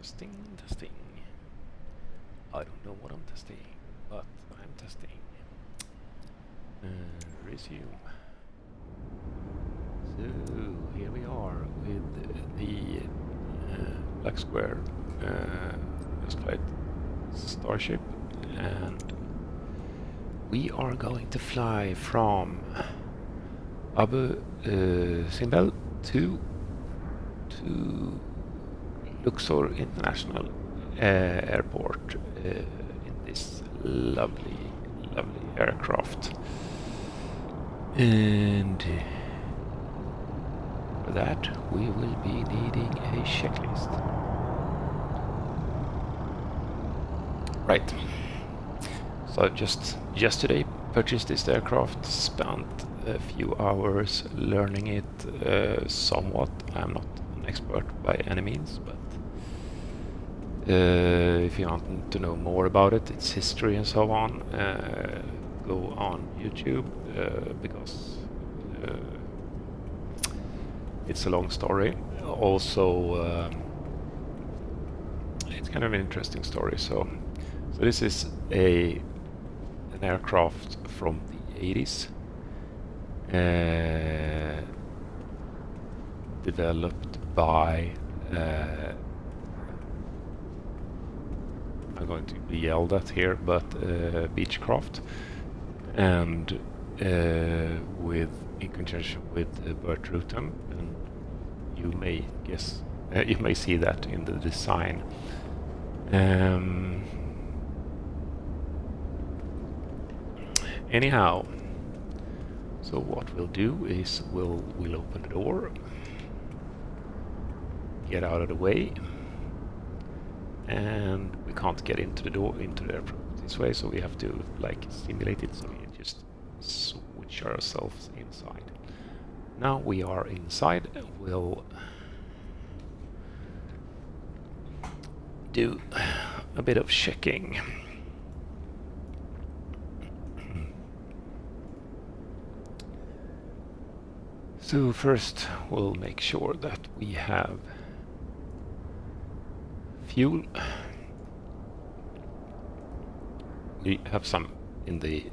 Testing, testing. I don't know what I'm testing, but I'm testing. Resume. So here we are with the black square flight Starship, and we are going to fly from Abu Simbel to Luxor International Airport in this lovely aircraft. And for that we will be needing a checklist. Right. So I've just yesterday purchased this aircraft, spent a few hours learning it somewhat. I'm not an expert by any means, but if you want to know more about it, its history and so on, go on YouTube because it's a long story. Also, it's kind of an interesting story. So this is an aircraft from the 80s, developed by I'm going to be yelled at here, but Beechcraft, and in conjunction with Bert Rutan, and you may guess, you may see that in the design. Anyhow, so what we'll do is we'll open the door, get out of the way, and we can't get into the airport this way, so we have to like simulate it. So we just switch ourselves inside. Now we are inside. We'll do a bit of checking. So first we'll make sure that we have fuel. We have some in the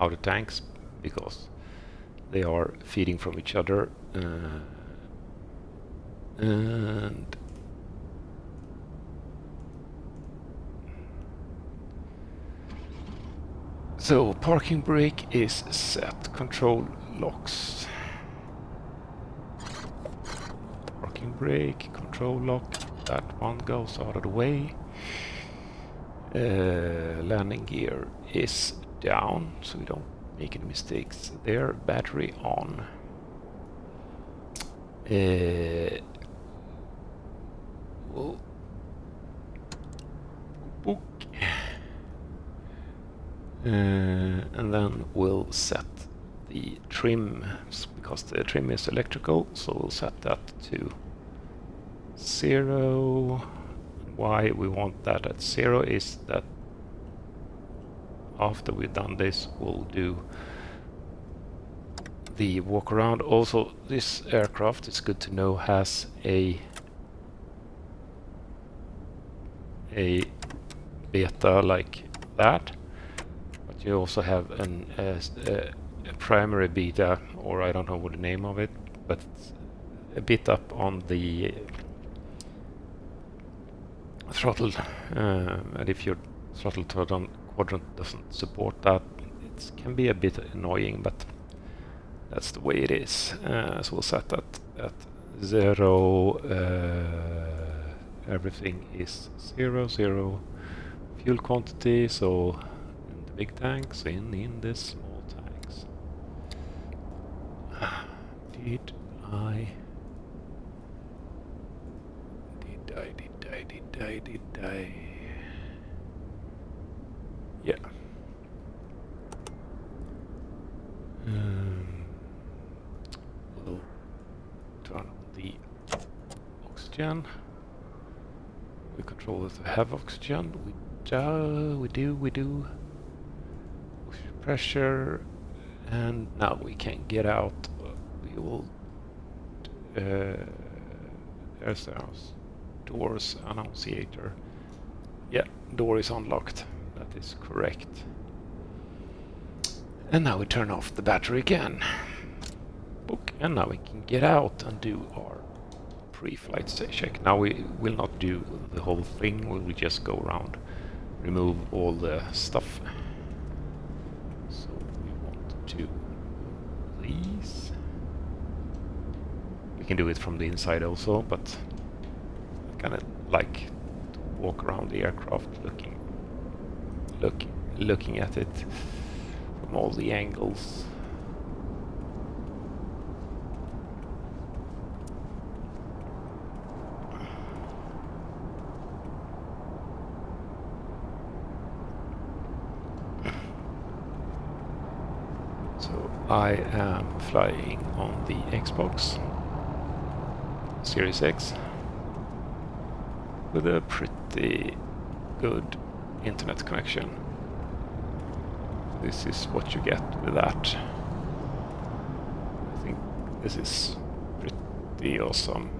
outer tanks because they are feeding from each other, and so parking brake is set, control locks. Parking brake, control lock, that one goes out of the way. Landing gear is down, so we don't make any mistakes there. Battery on. We'll book. And then we'll set the trim, because the trim is electrical, so we'll set that to 0. Why we want that at 0 is that after we've done this, we'll do the walk around. Also, this aircraft, it's good to know, has a beta like that, but you also have a primary beta, or I don't know what the name of it, but a bit up on the throttle, and if your throttle quadrant doesn't support that, it can be a bit annoying, but that's the way it is. So we'll set that at 0. Everything is 0. Fuel quantity, so in the big tanks, in the small tanks. Did I? Yeah. We'll turn on the oxygen. We control it to have oxygen. We do. Oxygen pressure, and now we can get out. We will. There's our doors annunciator. Yeah, door is unlocked. That is correct. And now we turn off the battery again. Book. And now we can get out and do our pre-flight check. Now we will not do the whole thing. We will just go around, remove all the stuff. So we want to do these. We can do it from the inside also, but I kind of like to walk around the aircraft, looking at it from all the angles. So I am flying on the Xbox Series X with a pretty good internet connection. This is what you get with that. I think this is pretty awesome.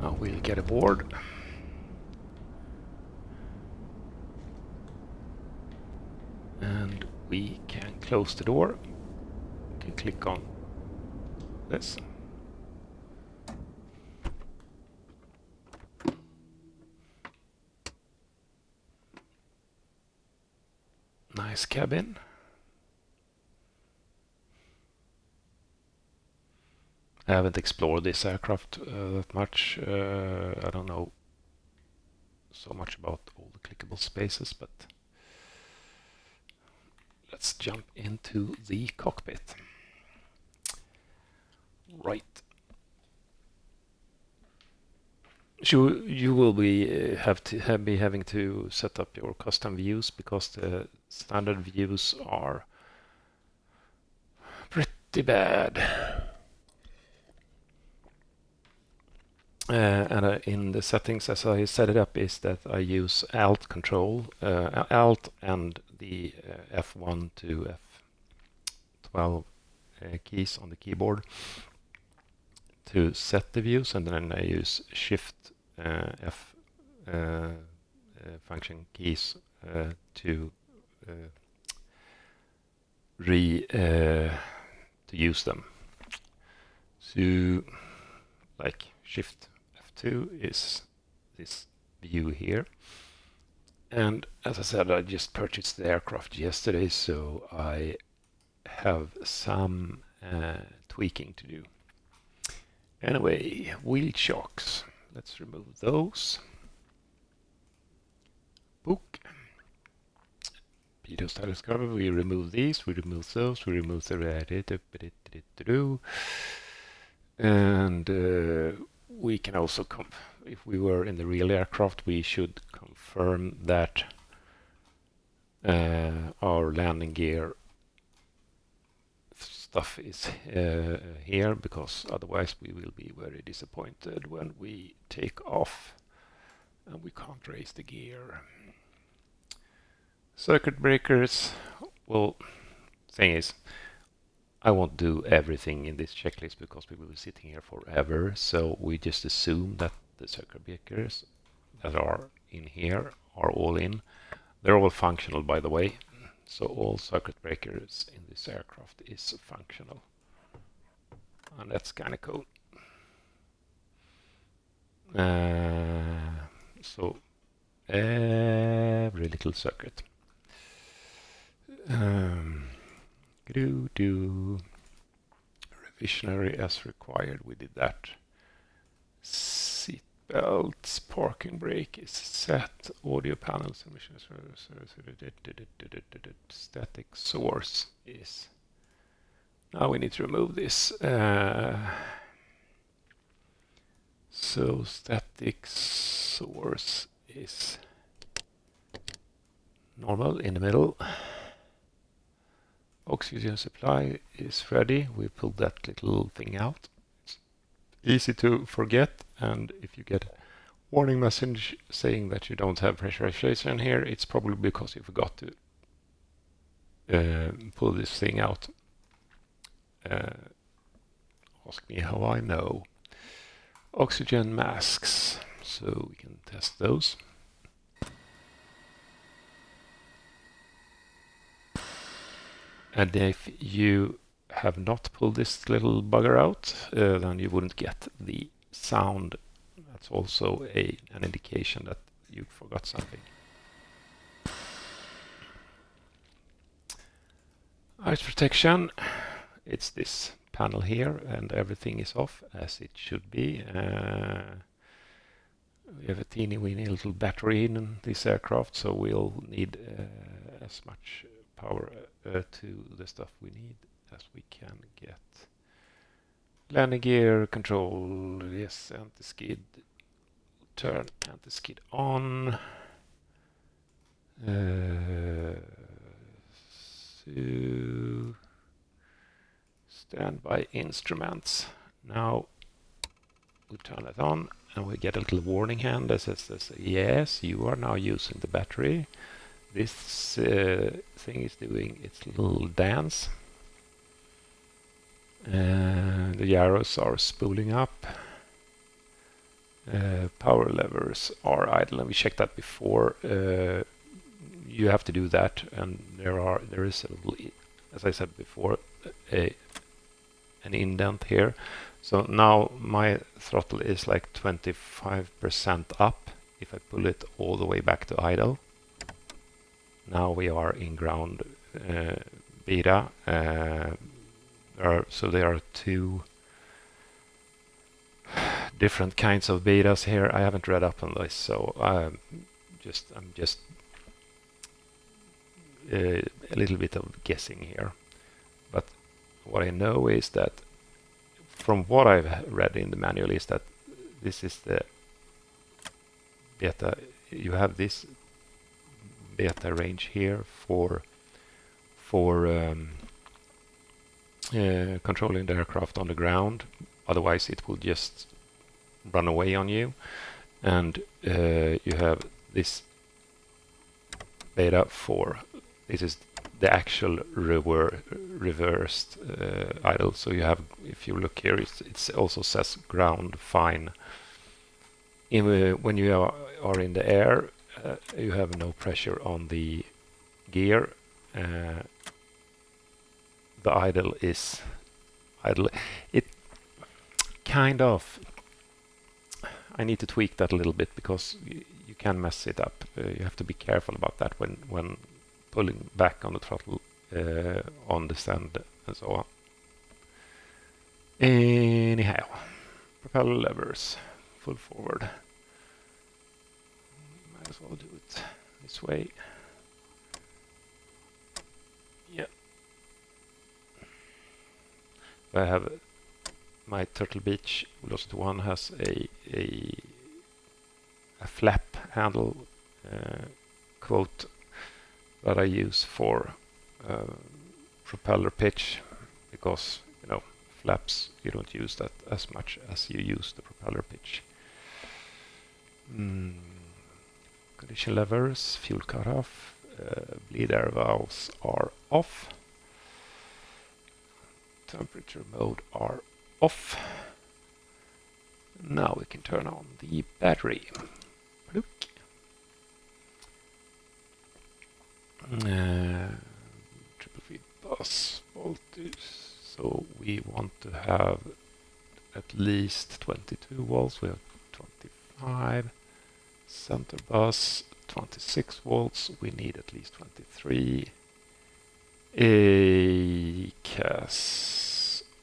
Now we'll get aboard. And we can close the door. We can click on this. Nice cabin. I haven't explored this aircraft that much. I don't know so much about all the clickable spaces, but let's jump into the cockpit. Right. So you will be having to set up your custom views because the standard views are pretty bad. And in the settings, as I set it up, is that I use Alt Control, Alt and the F1 to F12 keys on the keyboard to set the views, and then I use Shift F function keys to use them. So, like Shift F2 is this view here. And as I said, I just purchased the aircraft yesterday, so I have some tweaking to do. Anyway, wheel chocks. Let's remove those. Book. Pitot status cover. We remove these. We remove those. We remove the and we can also if we were in the real aircraft, we should confirm that our landing gear stuff is here, because otherwise we will be very disappointed when we take off and we can't raise the gear. Circuit breakers. Well, thing is, I won't do everything in this checklist because we will be sitting here forever, so we just assume that the circuit breakers that are in here are all in. They're all functional, by the way, so all circuit breakers in this aircraft is functional, and that's kind of cool. So every little circuit. Revisionary as required. We did that. Seat belts, parking brake is set. Audio panels, emissions, static source is. Now we need to remove this. So static source is normal in the middle. Oxygen supply is ready. We pulled that little thing out. It's easy to forget, and if you get warning message saying that you don't have pressurization here. It's probably because you forgot to pull this thing out. Ask me how I know. Oxygen masks, so we can test those. And if you have not pulled this little bugger out, then you wouldn't get the sound. That's also an indication that you forgot something. Ice protection, it's this panel here, and everything is off as it should be. We have a teeny weeny little battery in this aircraft, so we'll need as much power to the stuff we need as we can get. Landing gear control, yes, anti-skid, turn anti-skid on. So standby instruments. Now we turn it on and we get a little warning hand that says, yes, you are now using the battery. This thing is doing its little dance. The gyros are spooling up. Power levers are idle, and we checked that before. You have to do that, and there is a little, as I said before, an indent here. So now my throttle is like 25% up if I pull it all the way back to idle. Now we are in ground beta. There are two different kinds of betas here. I haven't read up on this, so I'm just a little bit of guessing here. But what I know is that from what I've read in the manual is that this is the beta. You have this beta range here for controlling the aircraft on the ground. Otherwise it will just run away on you. And you have this beta for, this is the actual reversed idle. So you have, if you look here, it also says ground fine. When you are in the air, you have no pressure on the gear. The idle is idle. It kind of, I need to tweak that a little bit because you can mess it up. You have to be careful about that when pulling back on the throttle on the stand and so on. Anyhow, propeller levers, full forward. Might as well do it this way. Yeah. I have my Turtle Beach Velocity 1 has a flap handle quote that I use for propeller pitch, because flaps, you don't use that as much as you use the propeller pitch. Condition levers, fuel cutoff, bleed air valves are off. Temperature mode are off. Now we can turn on the battery. Look. Triple feed bus voltage. So we want to have at least 22 volts. We have 25. Center bus 26 volts. We need at least 23. ACAS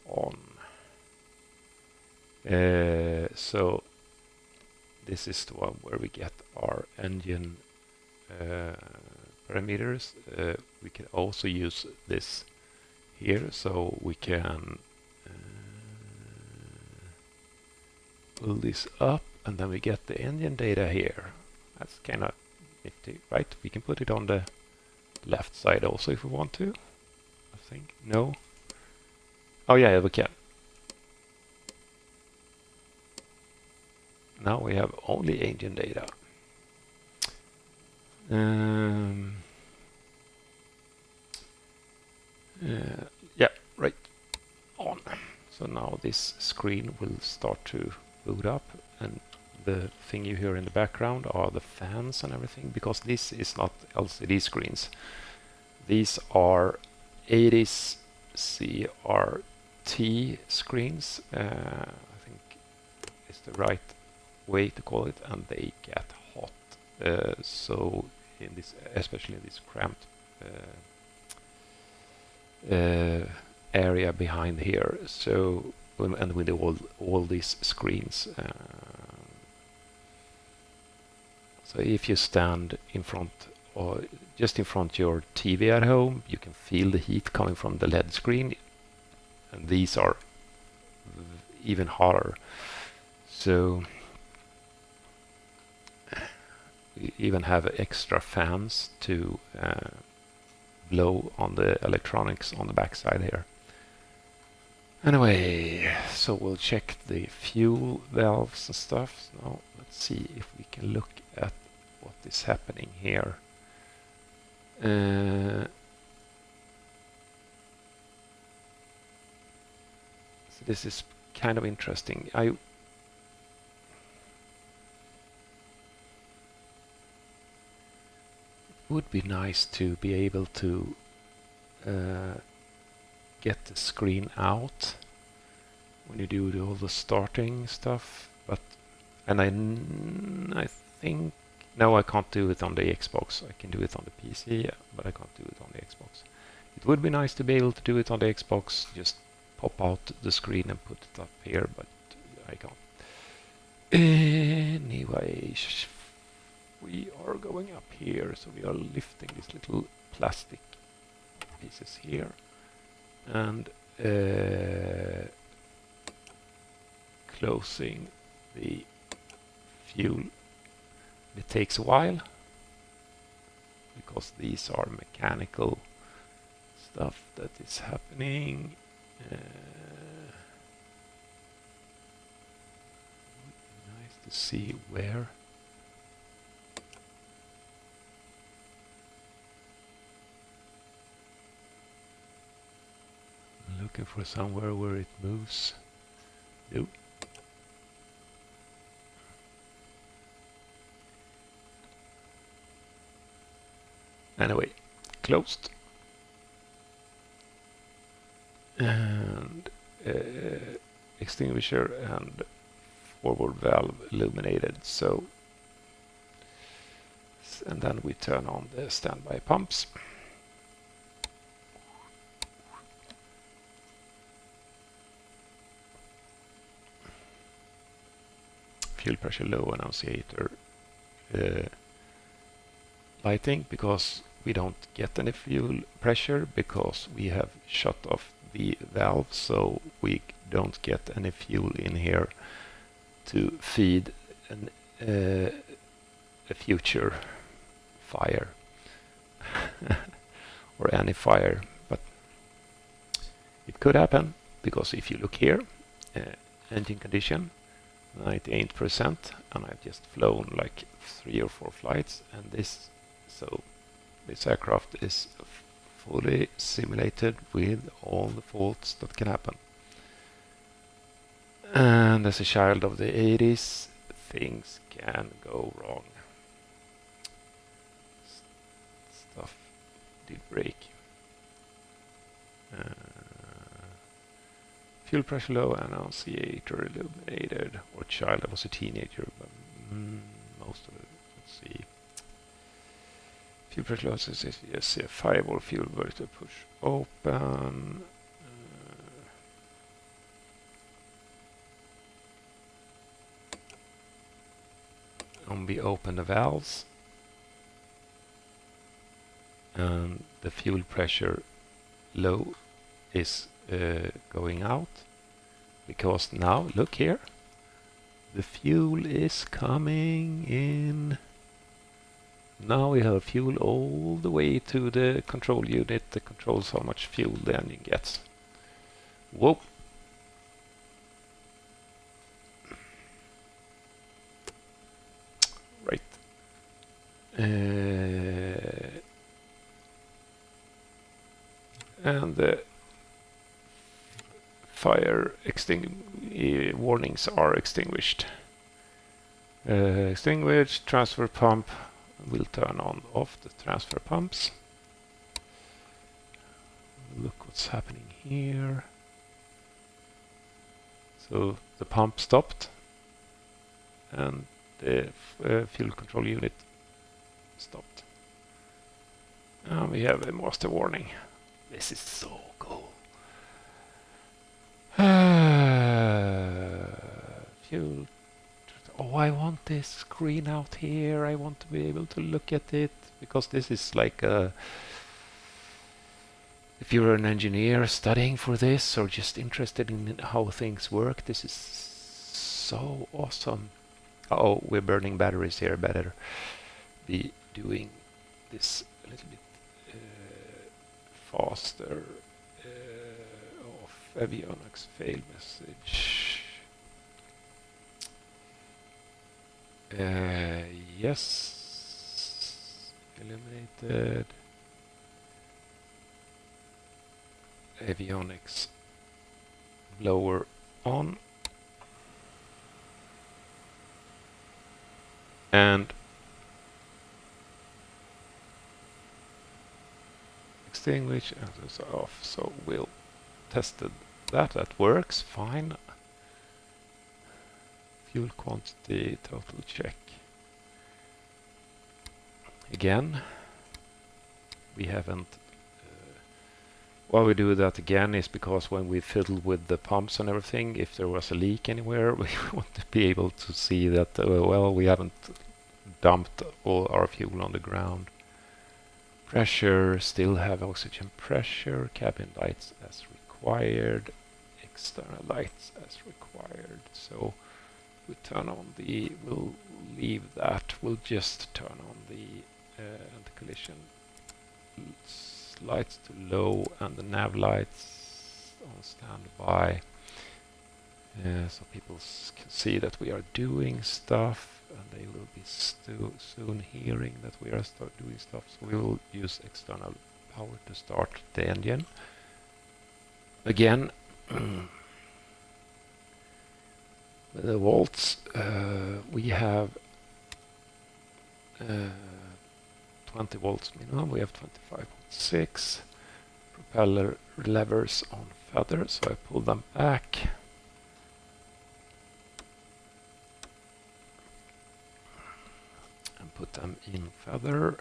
on. So this is the one where we get our engine parameters. We can also use this here, so we can pull this up, and then we get the engine data here. That's kind of nifty, right? We can put it on the left side also if we want to. I think. No? Oh yeah, we can. now we have only engine data. Yeah, right on. So now this screen will start to boot up, and the thing you hear in the background are the fans and everything, because this is not LCD screens. These are 80s CRT screens, I think is the right way to call it, and they get hot. So in this, especially in this cramped area behind here. So and with all these screens. So if you stand in front or just in front of your TV at home, you can feel the heat coming from the LED screen, and these are even hotter. So we even have extra fans to blow on the electronics on the backside here. Anyway, so we'll check the fuel valves and stuff. Now let's see if we can look at what is happening here. So this is kind of interesting. It would be nice to be able to get the screen out when you do all the starting stuff, but I think no, I can't do it on the Xbox. I can do it on the PC, but I can't do it on the Xbox. It would be nice to be able to do it on the Xbox, just pop out the screen and put it up here, but I can't. Anyway, we are going up here, so we are lifting these little plastic pieces here and closing the fuel. It takes a while because these are mechanical stuff that is happening. Nice to see where. I'm looking for somewhere where it moves. Nope. Anyway, closed. And extinguisher and forward valve illuminated. So, and then we turn on the standby pumps. Fuel pressure low annunciator lighting, because we don't get any fuel pressure because we have shut off the valve, so we don't get any fuel in here to feed a future fire or any fire. But it could happen, because if you look here, engine condition 98%, and I've just flown like 3 or 4 flights, and this aircraft is fully simulated with all the faults that can happen. And as a child of the 80s, things can go wrong. Stuff did break. Fuel pressure low, annunciator illuminated, or child. I was a teenager, but most of it. Let's see. Fuel pressure low says yes, a fireball fuel vertical push open. And we open the valves, and the fuel pressure low is going out, because now look here, the fuel is coming in. Now we have fuel all the way to the control unit that controls how much fuel the engine gets. Whoa! And the fire warnings are extinguished. Extinguished, transfer pump. We'll turn on off the transfer pumps. Look what's happening here. So the pump stopped and the fuel control unit stopped. And we have a master warning. This is so cool. Fuel. Oh, I want this screen out here. I want to be able to look at it because this is like a... If you're an engineer studying for this or just interested in how things work, this is so awesome. Oh, we're burning batteries here. Better be doing this a little bit faster. Off avionics fail message. Yes. Eliminated. Avionics blower on. And extinguish and it's off. So we'll test that. That works fine. Fuel quantity total check. Again, we haven't. Why we do that again is because when we fiddle with the pumps and everything, if there was a leak anywhere, we want to be able to see that, well, we haven't dumped all our fuel on the ground. Pressure, still have oxygen pressure, cabin lights as required, external lights as required. So we turn on we'll leave that, we'll just turn on the anti-collision lights to low and the nav lights on standby, so people can see that we are doing stuff, and they will be soon hearing that we are doing stuff. So we will use external power to start the engine again. The volts, we have 20 volts minimum, we have 25.6. Propeller levers on feather, so I pull them back. And put them in feather.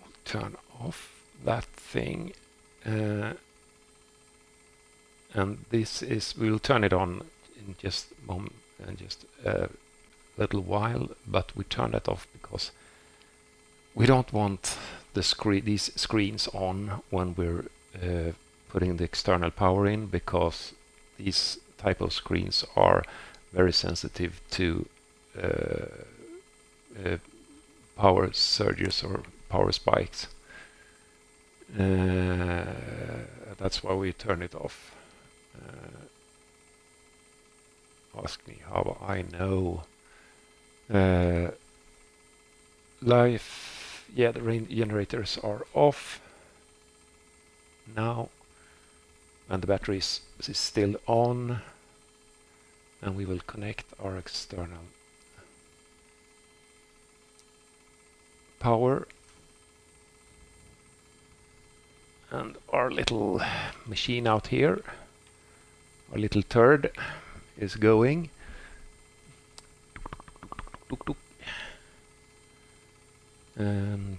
We'll turn off that thing. And this is, we'll turn it on in just a moment, and just a little while, but we turn that off because we don't want these screens on when we're putting the external power in, because these type of screens are very sensitive to power surges or power spikes. That's why we turn it off. Ask me how I know. Life, yeah, the rain generators are off now, and the battery is still on, and we will connect our external power, and our little machine out here, our little turd, is going. And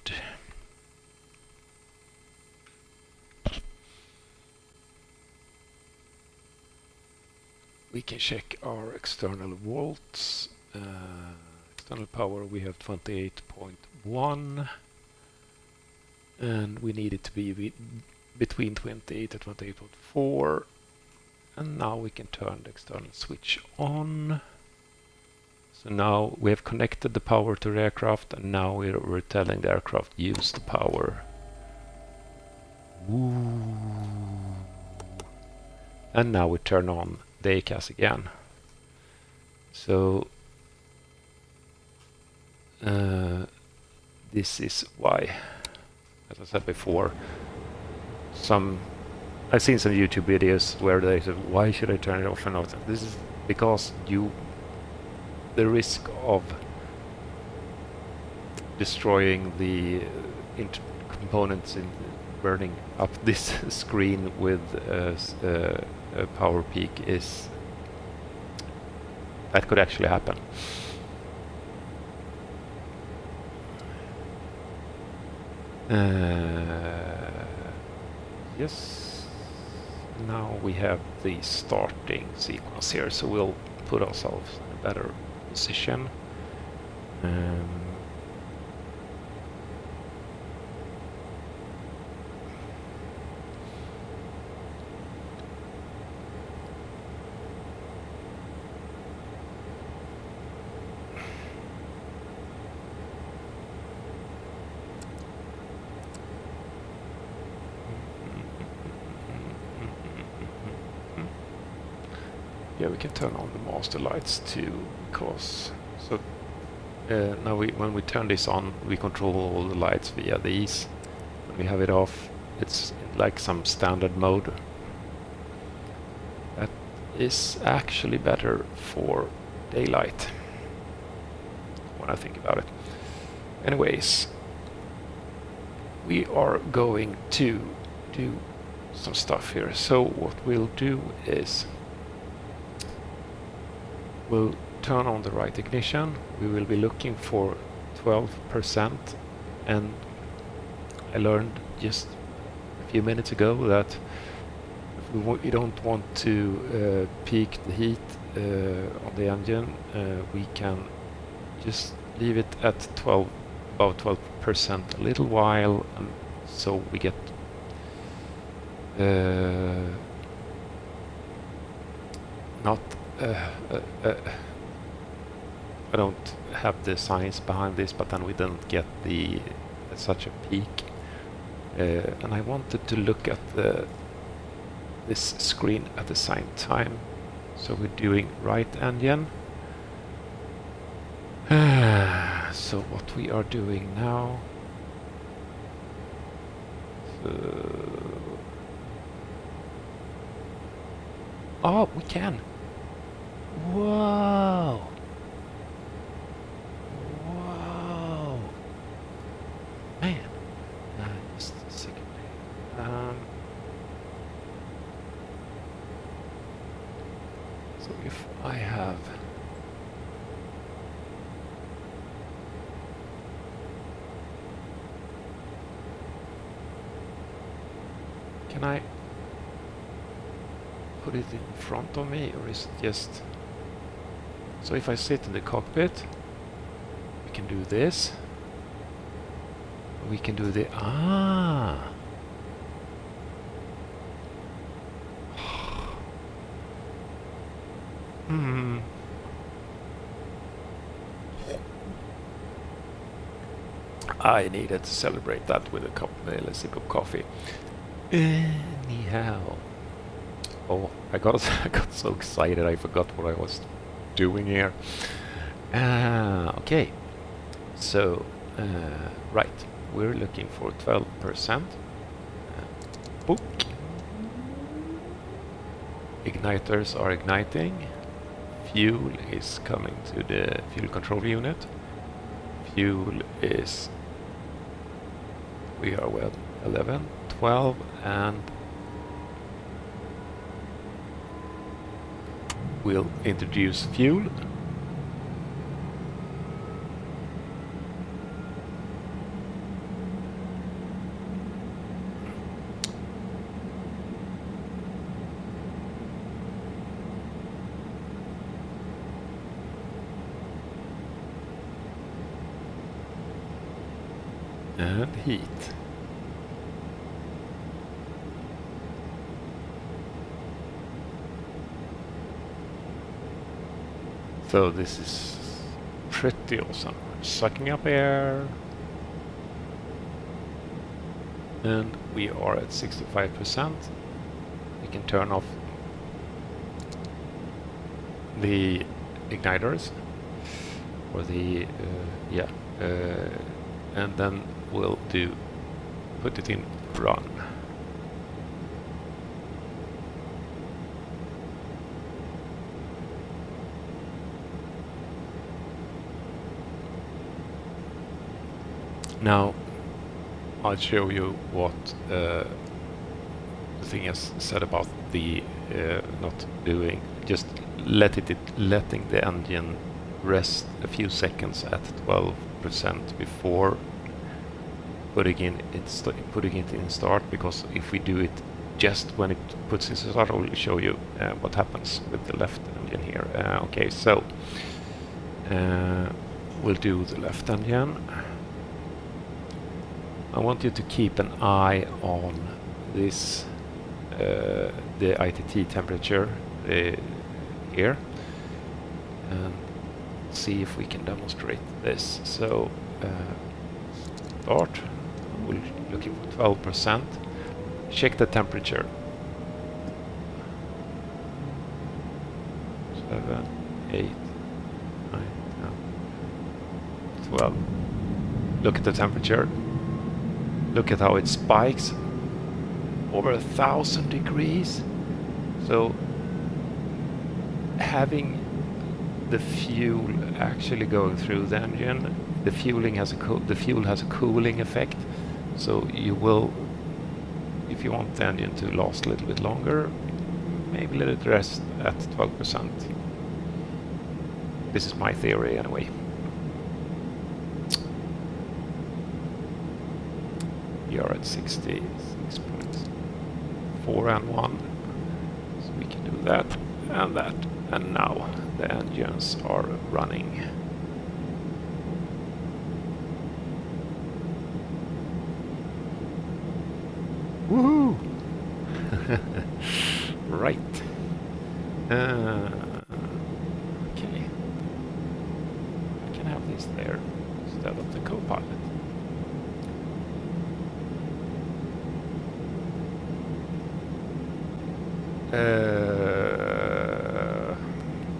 we can check our external volts. External power, we have 28.1, and we need it to be between 28 and 28.4. And now we can turn the external switch on. So now we have connected the power to the aircraft, and now we're telling the aircraft use the power. Ooh. And now we turn on the ACAS again. So this is why, as I said before, I've seen some YouTube videos where they said, why should I turn it off and off? This is because the risk of destroying the components in burning up this screen with a power peak is that could actually happen. Yes, now we have the starting sequence here, so we'll put ourselves in a better position. Yeah, we can turn on the master lights too, because now when we turn this on, we control all the lights via these. When we have it off, it's like some standard mode. That is actually better for daylight, when I think about it. Anyways, we are going to do some stuff here. So what we'll do is we'll turn on the right ignition. We will be looking for 12%, and I learned just a few minutes ago that if we don't want to peak the heat on the engine, we can just leave it at about 12% a little while, and so we get not I don't have the science behind this, but then we don't get such a peak. And I wanted to look at this screen at the same time. So we're doing right engine. So what we are doing now. Oh, we can. Whoa! Whoa! Man, just a second. So if I have can I put it in front of me, or is it just... So if I sit in the cockpit, we can do this. We can do the... I needed to celebrate that with a sip of coffee. Anyhow. Oh, I got so excited I forgot what I was doing here. Okay, so right, we're looking for 12%. Book. Igniters are igniting. Fuel is coming to the fuel control unit. Fuel is... We are well 11, 12, and we'll introduce fuel. And heat. So this is pretty awesome. Sucking up air. And we are at 65%. We can turn off the igniters, or the and then we'll put it in run. Now I'll show you what the thing has said about the not doing, just letting the engine rest a few seconds at 12% before putting it in start, because if we do it just when it puts in start, I will show you what happens with the left engine here. Okay, so we'll do the left engine. I want you to keep an eye on this, the ITT temperature here, and see if we can demonstrate this. So start, we're looking for 12%. Check the temperature. 7, 8, 9, 10, 12. Look at the temperature. Look at how it spikes over 1,000 degrees. So having the fuel actually going through the engine, the fuel has a cooling effect. So you will, if you want the engine to last a little bit longer, maybe let it rest at 12%. This is my theory anyway. We are at 66.4 and 1, so we can do that and that, and now the engines are running. Woohoo! Right. Okay. I can have this there instead of the co-pilot.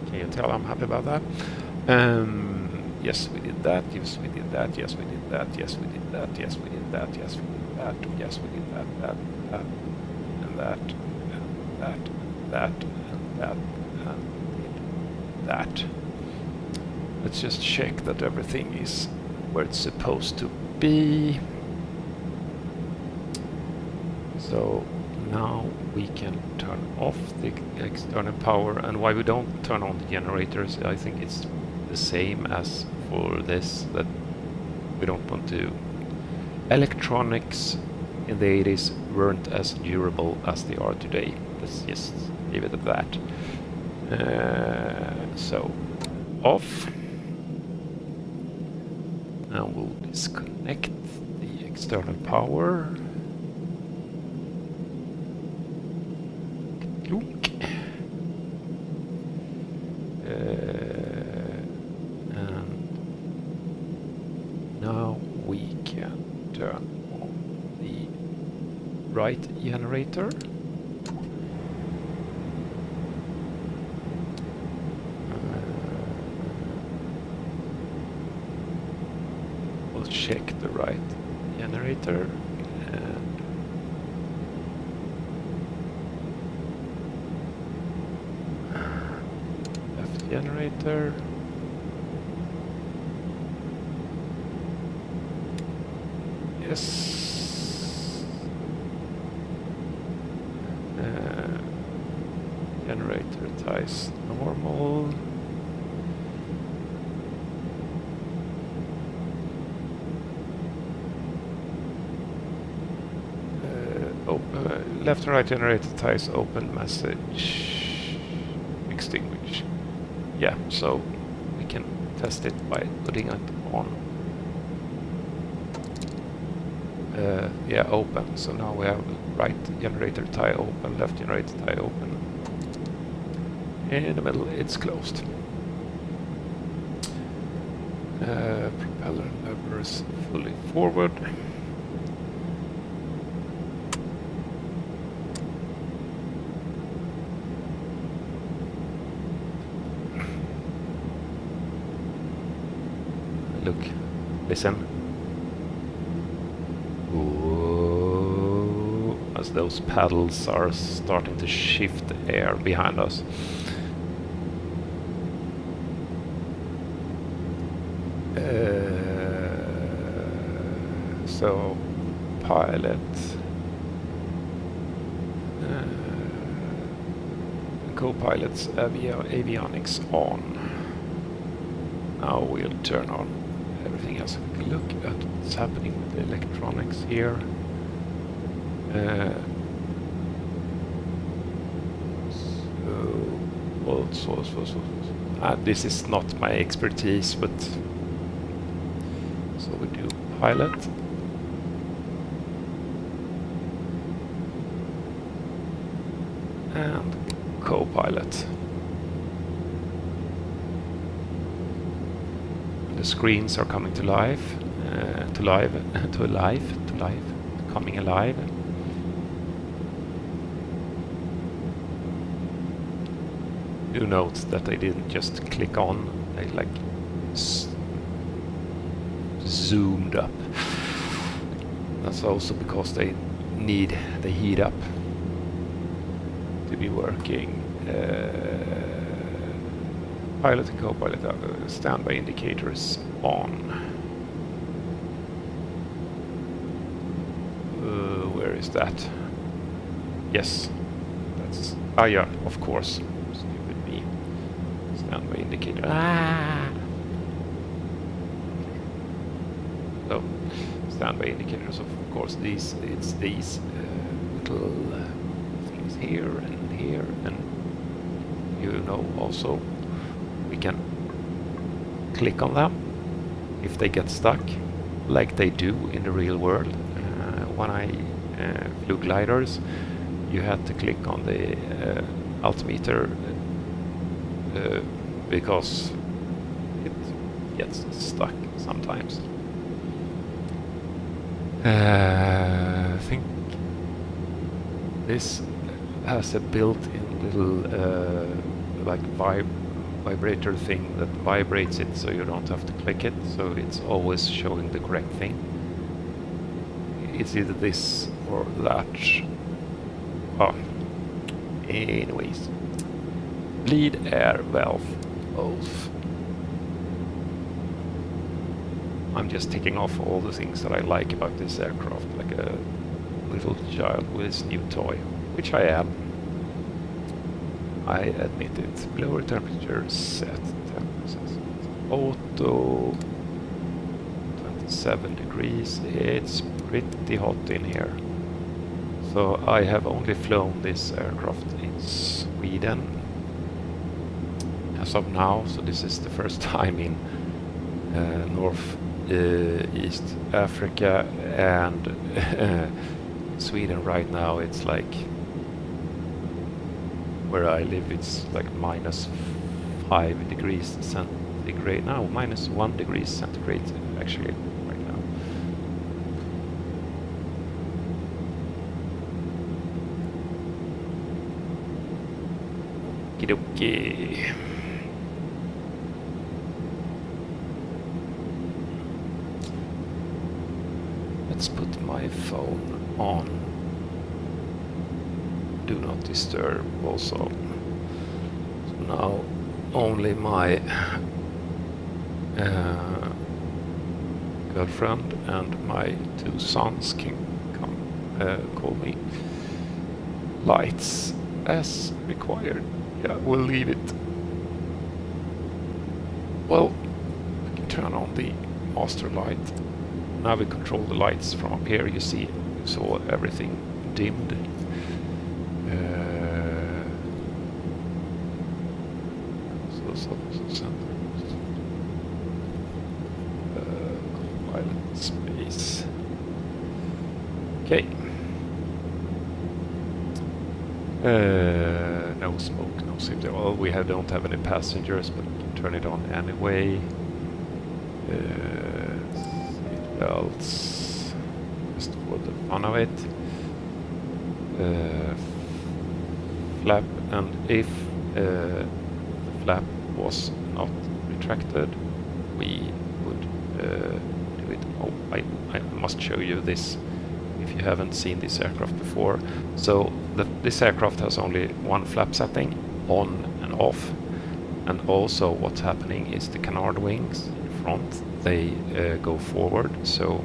Can you tell I'm happy about that? Yes, we did that. Yes, we did that. Yes, we did that. Yes, we did that. Yes, we did that. Yes, we did that. Yes, we did that. That, and that, and that, and that, and that, and that. Let's just check that everything is where it's supposed to be. So now we can turn off the external power, and why we don't turn on the generators, I think it's the same as for this, that we don't want to. Electronics in the 80s weren't as durable as they are today. Let's just leave it at that. So off. Now we'll disconnect the external power. And now we can turn on the right generator. We'll check the right generator. Generator. Yes. Generator ties normal. Left and right generator ties open message extinguish. Yeah, so we can test it by putting it on. Yeah, open. So now we have right generator tie open, left generator tie open. In the middle, it's closed. Propeller levers fully forward. Look, listen. Whoa, as those paddles are starting to shift air behind us. So, pilot. Co-pilot's avionics on. Now we'll turn on everything else. Look at what's happening with the electronics here. This is not my expertise, but so we do pilot. And co-pilot. The screens are coming to life, coming alive. Do note that I didn't just click on, I like zoomed up. That's also because they heat up to be working. Pilot and co-pilot standby indicators on. Where is that? Yes, that's yeah, of course. Stupid me. Standby indicator. So standby indicators, of course. It's these little things here and here, and you know also we can click on them if they get stuck, like they do in the real world. When I flew gliders, you had to click on the altimeter because it gets stuck sometimes. I think this has a built-in little like vibrator thing that vibrates it, so you don't have to click it, so it's always showing the correct thing. It's either this or that. Oh, anyways. Bleed air valve off. I'm just ticking off all the things that I like about this aircraft, like a little child with his new toy, which I am. I admit it. Lower temperature set 10%. Auto 27 degrees. It's pretty hot in here. So I have only flown this aircraft in Sweden as of now. So this is the first time in North East Africa, and Sweden right now it's like, where I live it's like -5 degrees centigrade now, -1 degrees centigrade actually right now. Okie. Let's put my phone on do not disturb also. So now only my girlfriend and my 2 sons can come call me. Lights as required. Yeah, we'll leave it. Well, we can turn on the master light. Now we control the lights from up here. You see, you saw everything dimmed. Pilot space. Okay. No smoke, no safety. Well, we don't have any passengers, but we can turn it on anyway. Seat belts, just for the fun of it. Flap, and if the flap was not retracted, we would do it. Oh, I must show you this if you haven't seen this aircraft before. So this aircraft has only one flap setting, on and off. And also what's happening is the canard wings in front, they go forward. So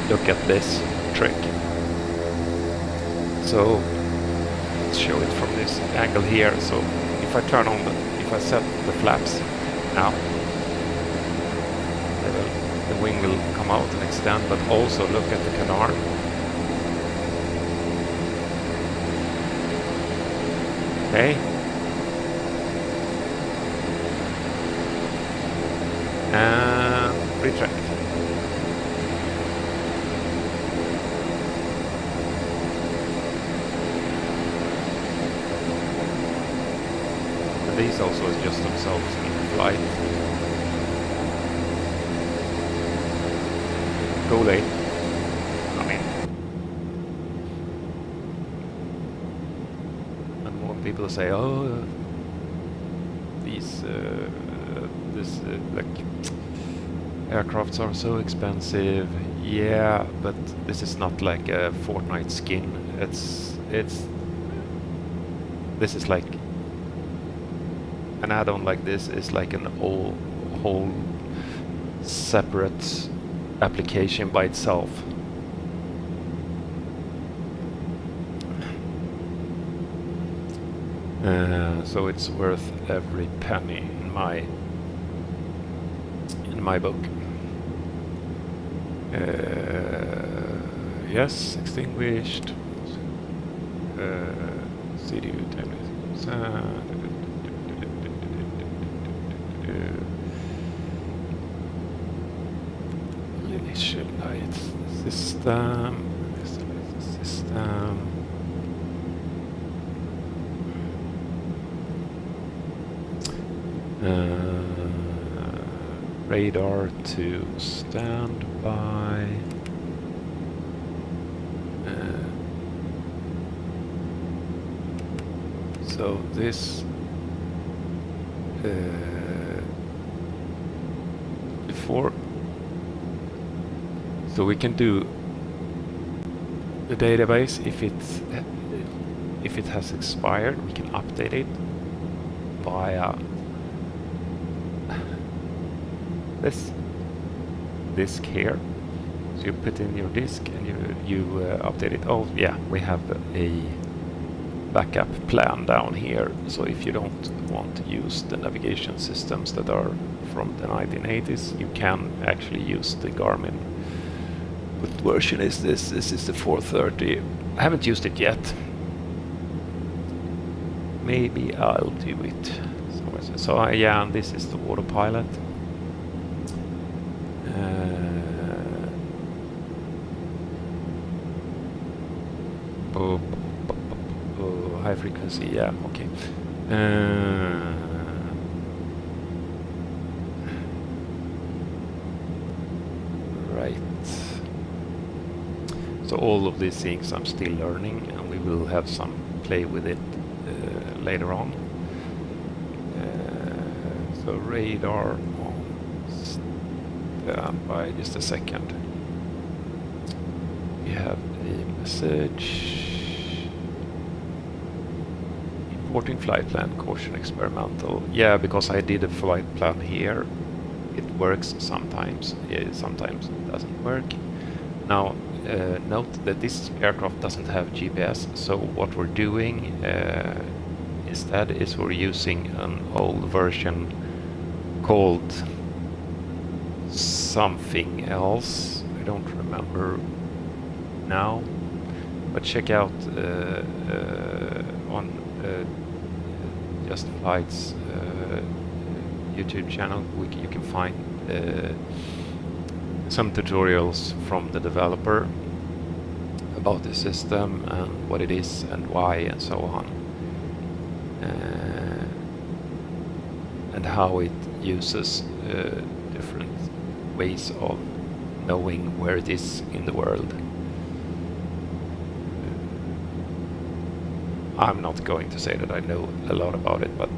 look at this trick. So let's show it from this angle here. So if I turn on if I set the flaps now, the wing will come out and extend, but also look at the canard. Okay. And retract. And these also adjust themselves in flight. Go late. I mean, and more people say, oh, these like aircrafts are so expensive. Yeah, but this is not like a Fortnite skin. This is like an add-on like this is like an whole separate application by itself. So it's worth every penny in my book. Yes, extinguished. CDU 10%. Initial light system. Radar to standby. So this before, so we can do the database if it has expired. We can update it via this disk here. So you put in your disk and you update it. Oh yeah, we have a backup plan down here. So if you don't want to use the navigation systems that are from the 1980s, you can actually use the Garmin. What version is this? This is the 430. I haven't used it yet. Maybe I'll do it. So yeah, and this is the autopilot. High frequency, yeah, okay. Right. So all of these things I'm still learning, and we will have some play with it later on. So radar on standby, just a second. We have a message. Importing flight plan, caution experimental. Yeah, because I did a flight plan here. It works sometimes, sometimes it doesn't work. Now, note that this aircraft doesn't have GPS, so what we're doing instead is we're using an old version called something else. I don't remember now, but check out on Just Flight's YouTube channel. You can find some tutorials from the developer about the system and what it is and why and so on, and how it uses different ways of knowing where it is in the world. I'm not going to say that I know a lot about it, but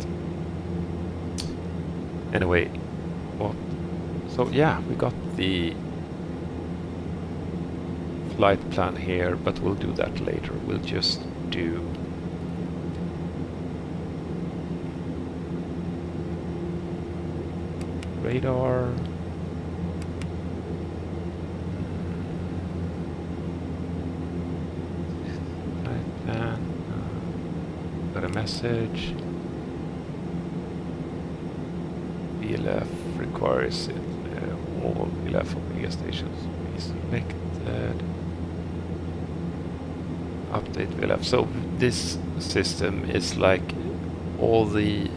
anyway, what So yeah, we got the flight plan here, but we'll do that later. We'll just do radar. Flight plan. Got a message. VLF requires it. All VLF Omega stations be selected. Update VLF. So this system is like all the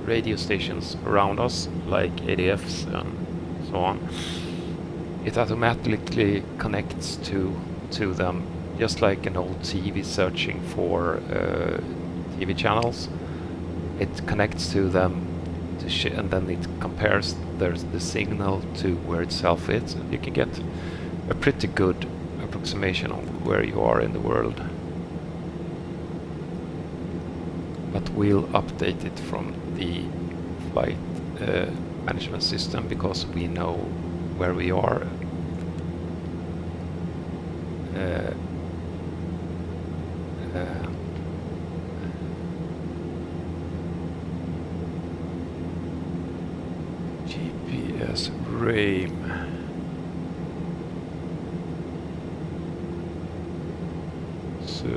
radio stations around us, like ADFs and so on. It automatically connects to them, just like an old TV searching for TV channels. It connects to them and then it compares the signal to where itself is. You can get a pretty good approximation of where you are in the world. But we'll update it from the flight management system because we know where we are. GPS RAIM. So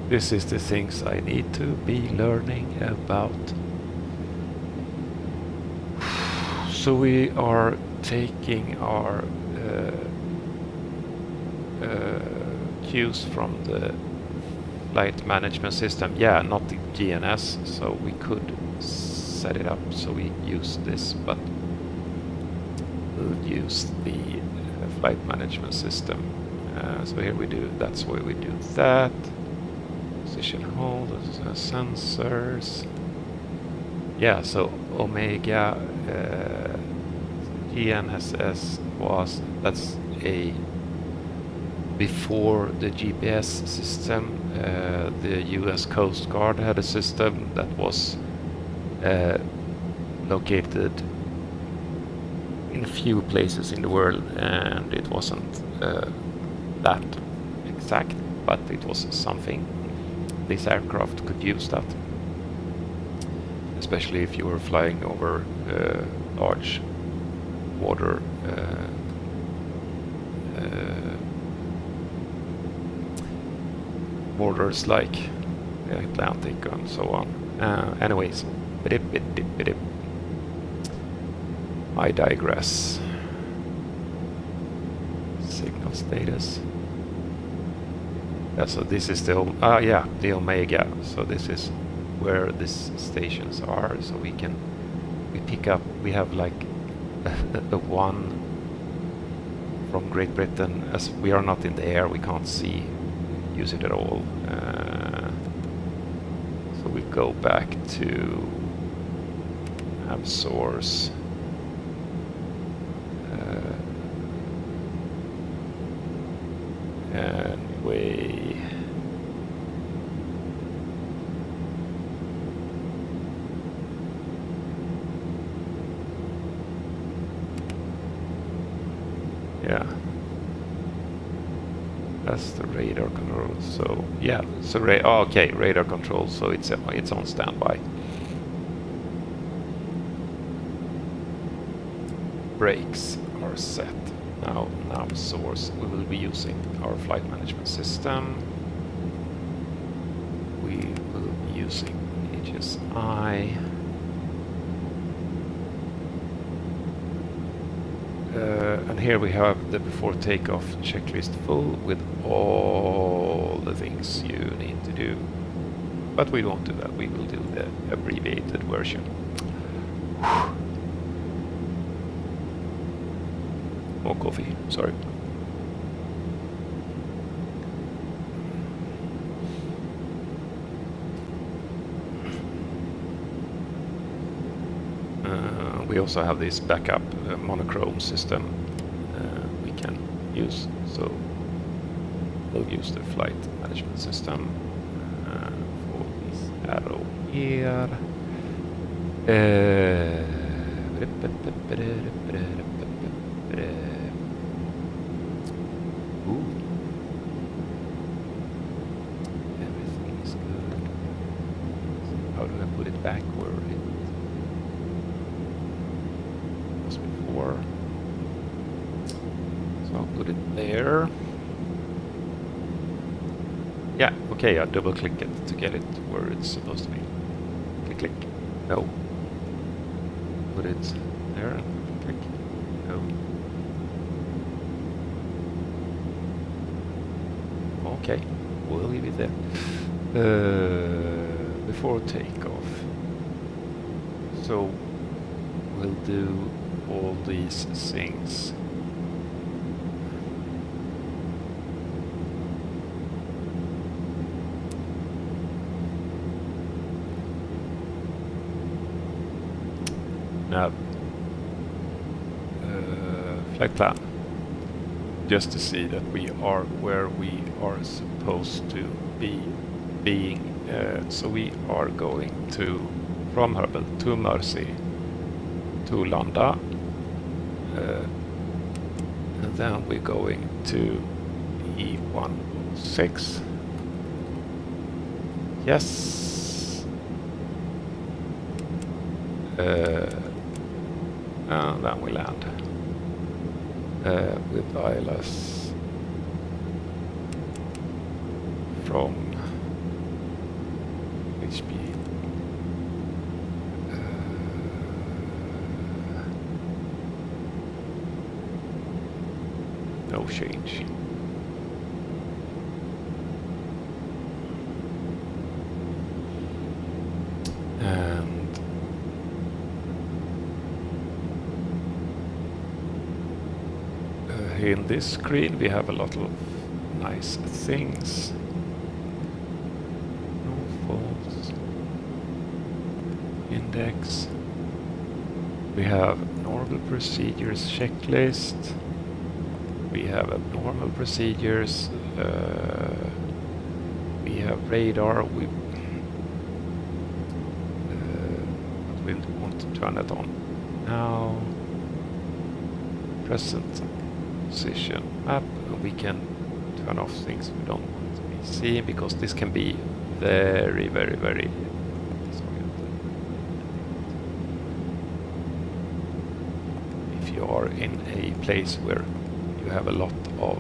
this is the things I need to be learning about. So we are taking our cues from the flight management system. Yeah, not the GNS, so we could set it up so we use this, but we'll use the flight management system. So here we do, that's where we do that. Position hold, sensors. Yeah, so Omega GNSS that's a before the GPS system. The US Coast Guard had a system that was located in a few places in the world, and it wasn't that exact, but it was something. This aircraft could use that, especially if you were flying over large water borders like the Atlantic and so on. Anyways, I digress. Signal status. Yeah, so this is the the Omega. So this is where these stations are. So we pick up. We have like the one from Great Britain. As we are not in the air, we can't use it at all. So we go back to have source. Anyway, yeah, that's the radar control. So yeah, so okay, radar control. So it's on standby. Brakes are set. Now source, we will be using our flight management system. We will be using HSI. And here we have the before takeoff checklist full with all the things you need to do. But we won't do that, we will do the abbreviated version. More coffee, sorry. We also have this backup monochrome system we can use. So we'll use the flight management system for this arrow here. Uh, Ooh. Everything is good. How do I put it back where it was before? So I'll put it there. Yeah, okay, I double click it to get it where it's supposed to be. Click, click. No. Put it there. Click. No. Okay, we'll leave it there. Before takeoff. So we'll do all these things. Now, flight plan, just to see that we are where we are supposed to be being. So we are going to from Herbal to Mercy to Landa, and then we're going to E106. Yes. And then we land with ILS from HP. No change. And in this screen we have a lot of nice things. No faults. Index. We have normal procedures checklist. We have abnormal procedures. We have radar. We want to turn it on now. Present position map. We can turn off things we don't want to be seen, because this can be very, very, very. If you are in a place where you have a lot of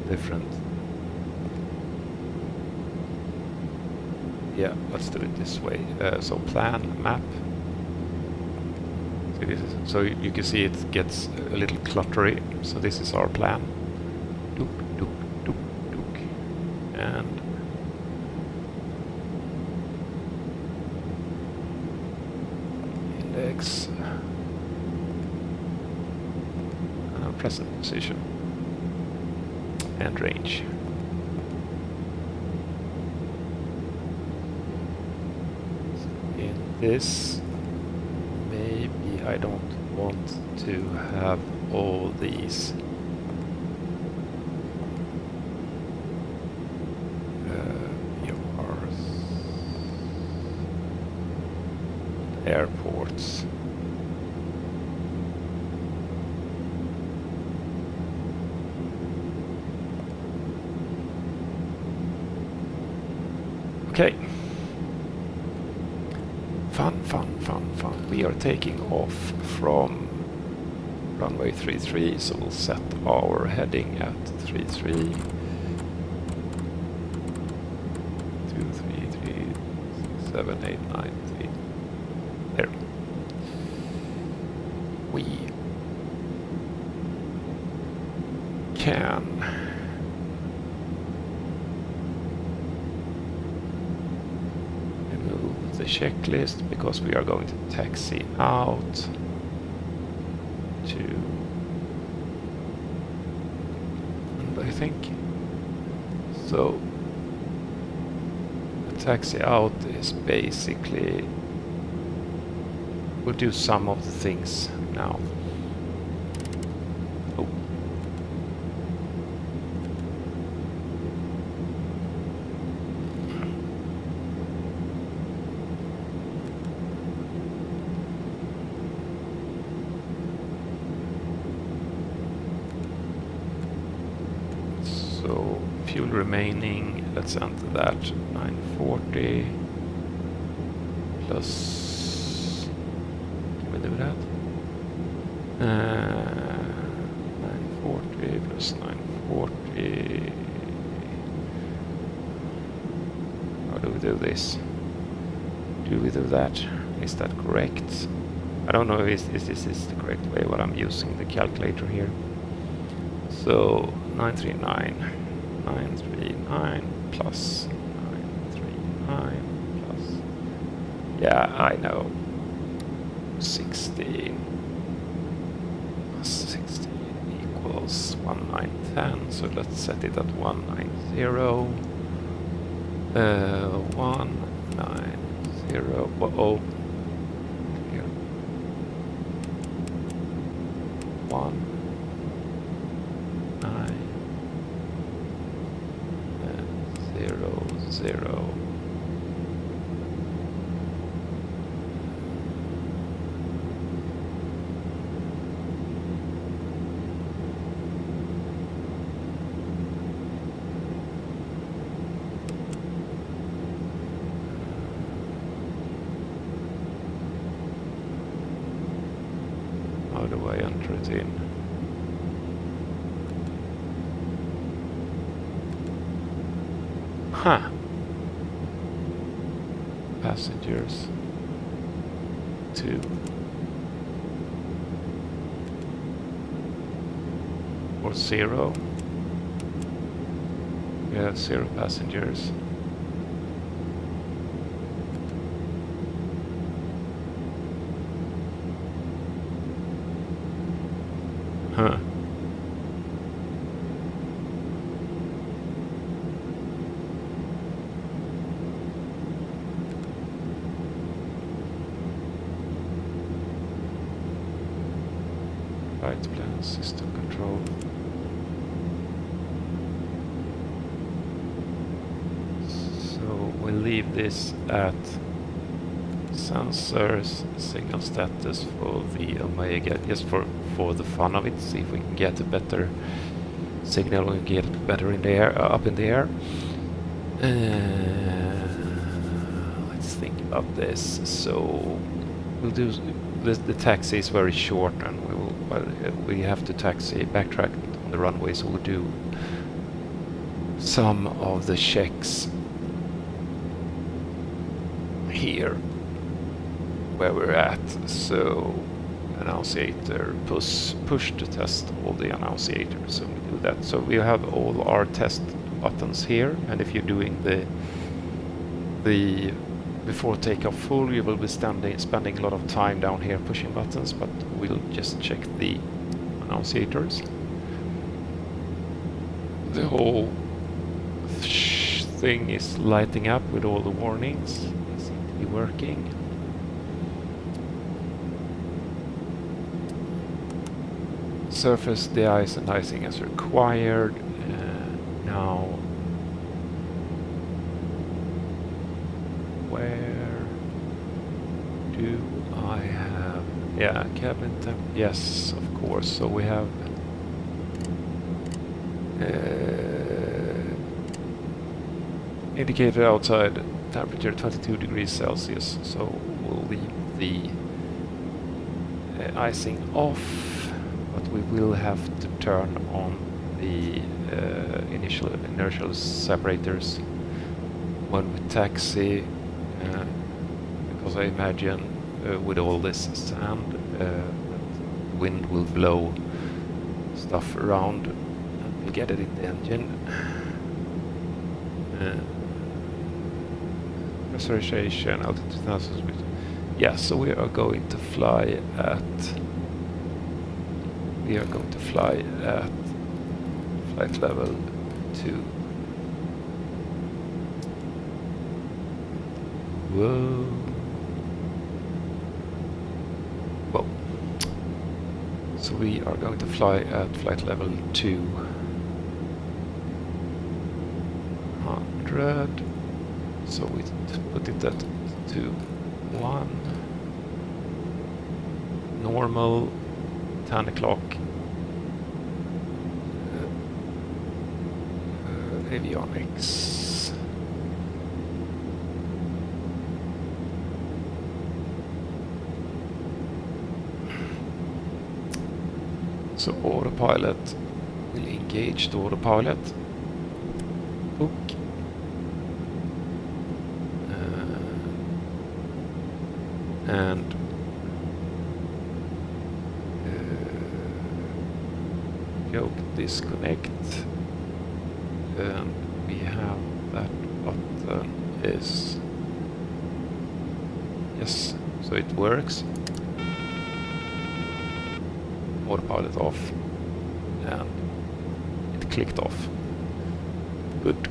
different. Yeah, let's do it this way. So plan map. So this is, so you can see it gets a little cluttery. So this is our plan. Dook, dook, dook, dook. And index. Present position. And range. In this, maybe I don't want to have all these airports. Okay. Fun, fun, fun, fun. We are taking off from runway 33, so we'll set our heading at 33. 2, 3, 3, 6, 7, 8, 9, 3. There. We can remove the checklist because we are going to taxi out to, and I think so. The taxi out is basically, we'll do some of the things now. Oh. remaining, let's enter that 940 plus, can we do that? 940 plus 940. How do we do this? Do we do that? Is that correct? I don't know if this is the correct way, but I'm using the calculator here. So 939 plus 939 plus, yeah, I know, 16 plus 16 equals 1910. So let's set it at 190. 190. Oh, here. 1 9 0 0. How do I enter it in? Huh. Passengers 2 or 0. We have 0 passengers. Huh. Flight plan, system control. So we'll leave this at sensors, signal status for the Omega, just for the fun of it, see if we can get a better signal and get it better in the air, up in the air. Let's think about this. So we'll do the taxi is very short, and we have to backtrack on the runway, so we'll do some of the checks here where we're at. So annunciator, push to test all the annunciators, so we do that. So we have all our test buttons here, and if you're doing the before takeoff full, you will be spending a lot of time down here pushing buttons, but we'll just check the annunciators. The whole thing is lighting up with all the warnings. They seem to be working. Surface de-ice and icing as required. Now, where do I have? Yeah, cabin temp. Yes, of course. So we have indicated outside temperature 22 degrees Celsius. So we'll leave the icing off. But we will have to turn on the initial inertial separators when we taxi, because I imagine with all this sand, that wind will blow stuff around and we'll get it in the engine. Pressurization, altitude 2000 meters. Yeah, so we are going to fly at flight level 2. Whoa. Whoa. So we are going to fly at flight level 200. So we put it at 2-1. Normal, 10 o'clock. avionics. So autopilot will engage the autopilot. Hook. And yoke disconnect. And we have that button is yes, so it works. Autopilot off, and it clicked off. Good.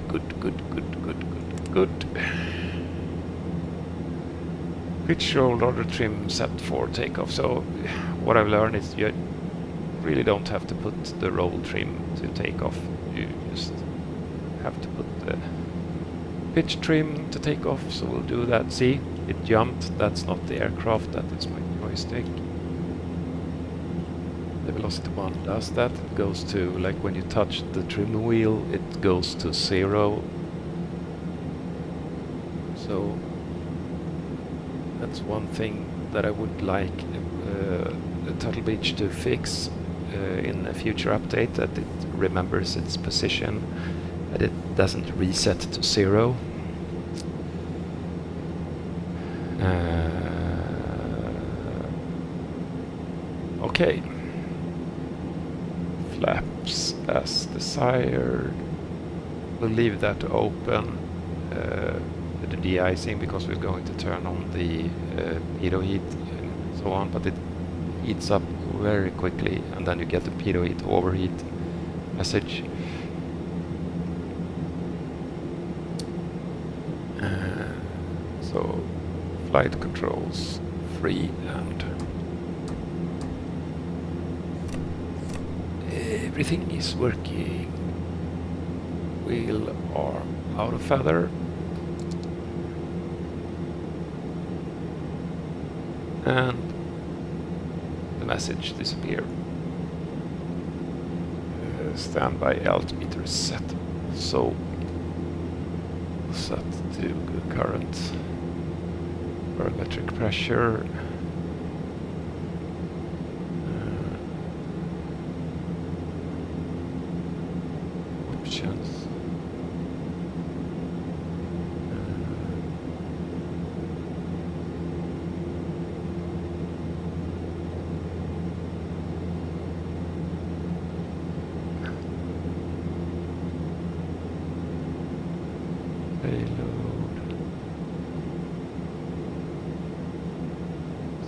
Pitch roll rudder trim set for takeoff. So what I've learned is you really don't have to put the roll trim to take off. You just have to put the pitch trim to take off. So we'll do that. See, it jumped. That's not the aircraft. That is my joystick. The velocity one does that. It goes to, like when you touch the trim wheel, it goes to 0. So that's one thing that I would like Turtle Beach to fix in a future update, that it remembers its position, that it doesn't reset to 0. Okay. Flaps as desired. We'll leave that open, the de-icing, because we're going to turn on the pitot heat and so on, but it heats up very quickly, and then you get the pitot heat overheat message. So flight controls free, and everything is working. Wheel arm out of feather. And the message disappeared. Standby altimeter set. So set to current barometric pressure. Options.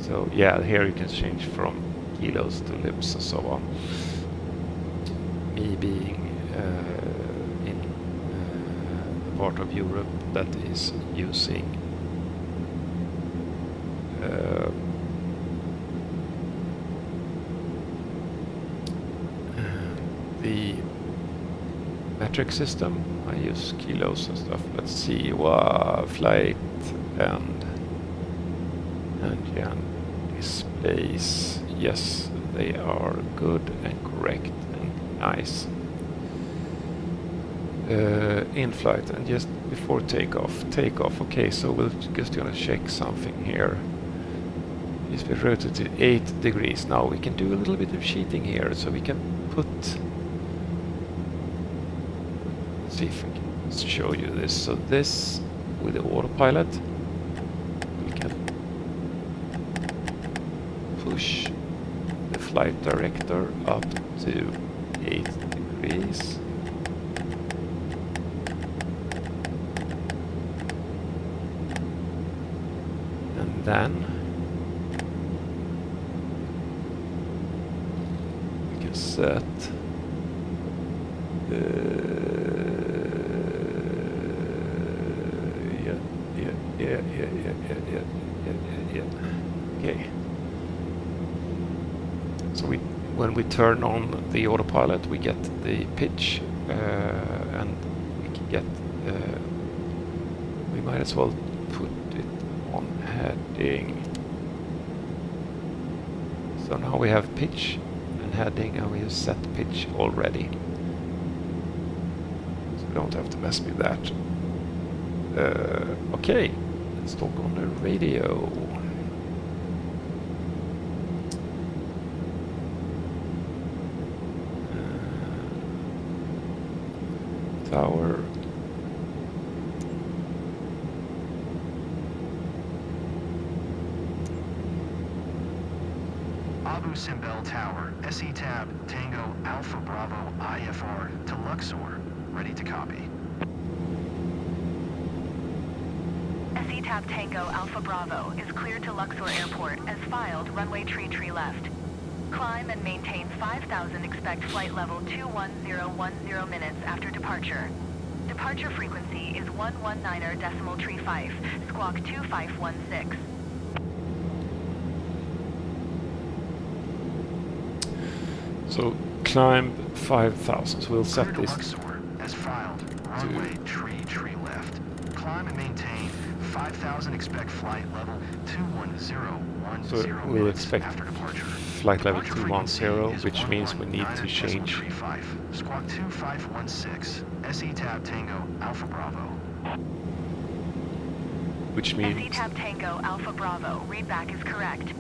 So yeah, here you can change from kilos to libs and so on. Me being in the part of Europe that is using the metric system, I use kilos and stuff. Let's see, flight and engine displays. Yes, they are good and correct and nice. In flight and just before takeoff. Okay, so we're just gonna check something here. It's been rotated to 8 degrees. Now we can do a little bit of cheating here, so we can put. Let's see if I can show you this. So this with the autopilot, we can push the flight director up to 8 degrees. And then we can set yeah. Okay. So when we turn on the autopilot, we get the pitch, and we can get. We might as well put it on heading. So now we have pitch and heading, and we have set pitch already. So don't have to mess with that. Okay, let's talk on the radio. Tower. Abu Simbel Tower, SE Tab, Tango, Alpha Bravo, IFR, to Luxor. Ready to copy. SE Tab Tango, Alpha Bravo is cleared to Luxor Airport as filed, runway tree left. Climb and maintain 5,000, expect flight level 21010 minutes after departure. Departure frequency is 119.35, squawk 2516. So climb 5,000. So we'll set this Luxor, as filed, runway tree left. Climb and maintain 5,000, expect flight level 21010 So we'll expect after departure. flight level Departure 210, frequency which is means we need to 119.35, change. Squawk 2516, SE Tab Tango, Alpha Bravo. Which means SE Tab Tango, Alpha Bravo, readback is correct.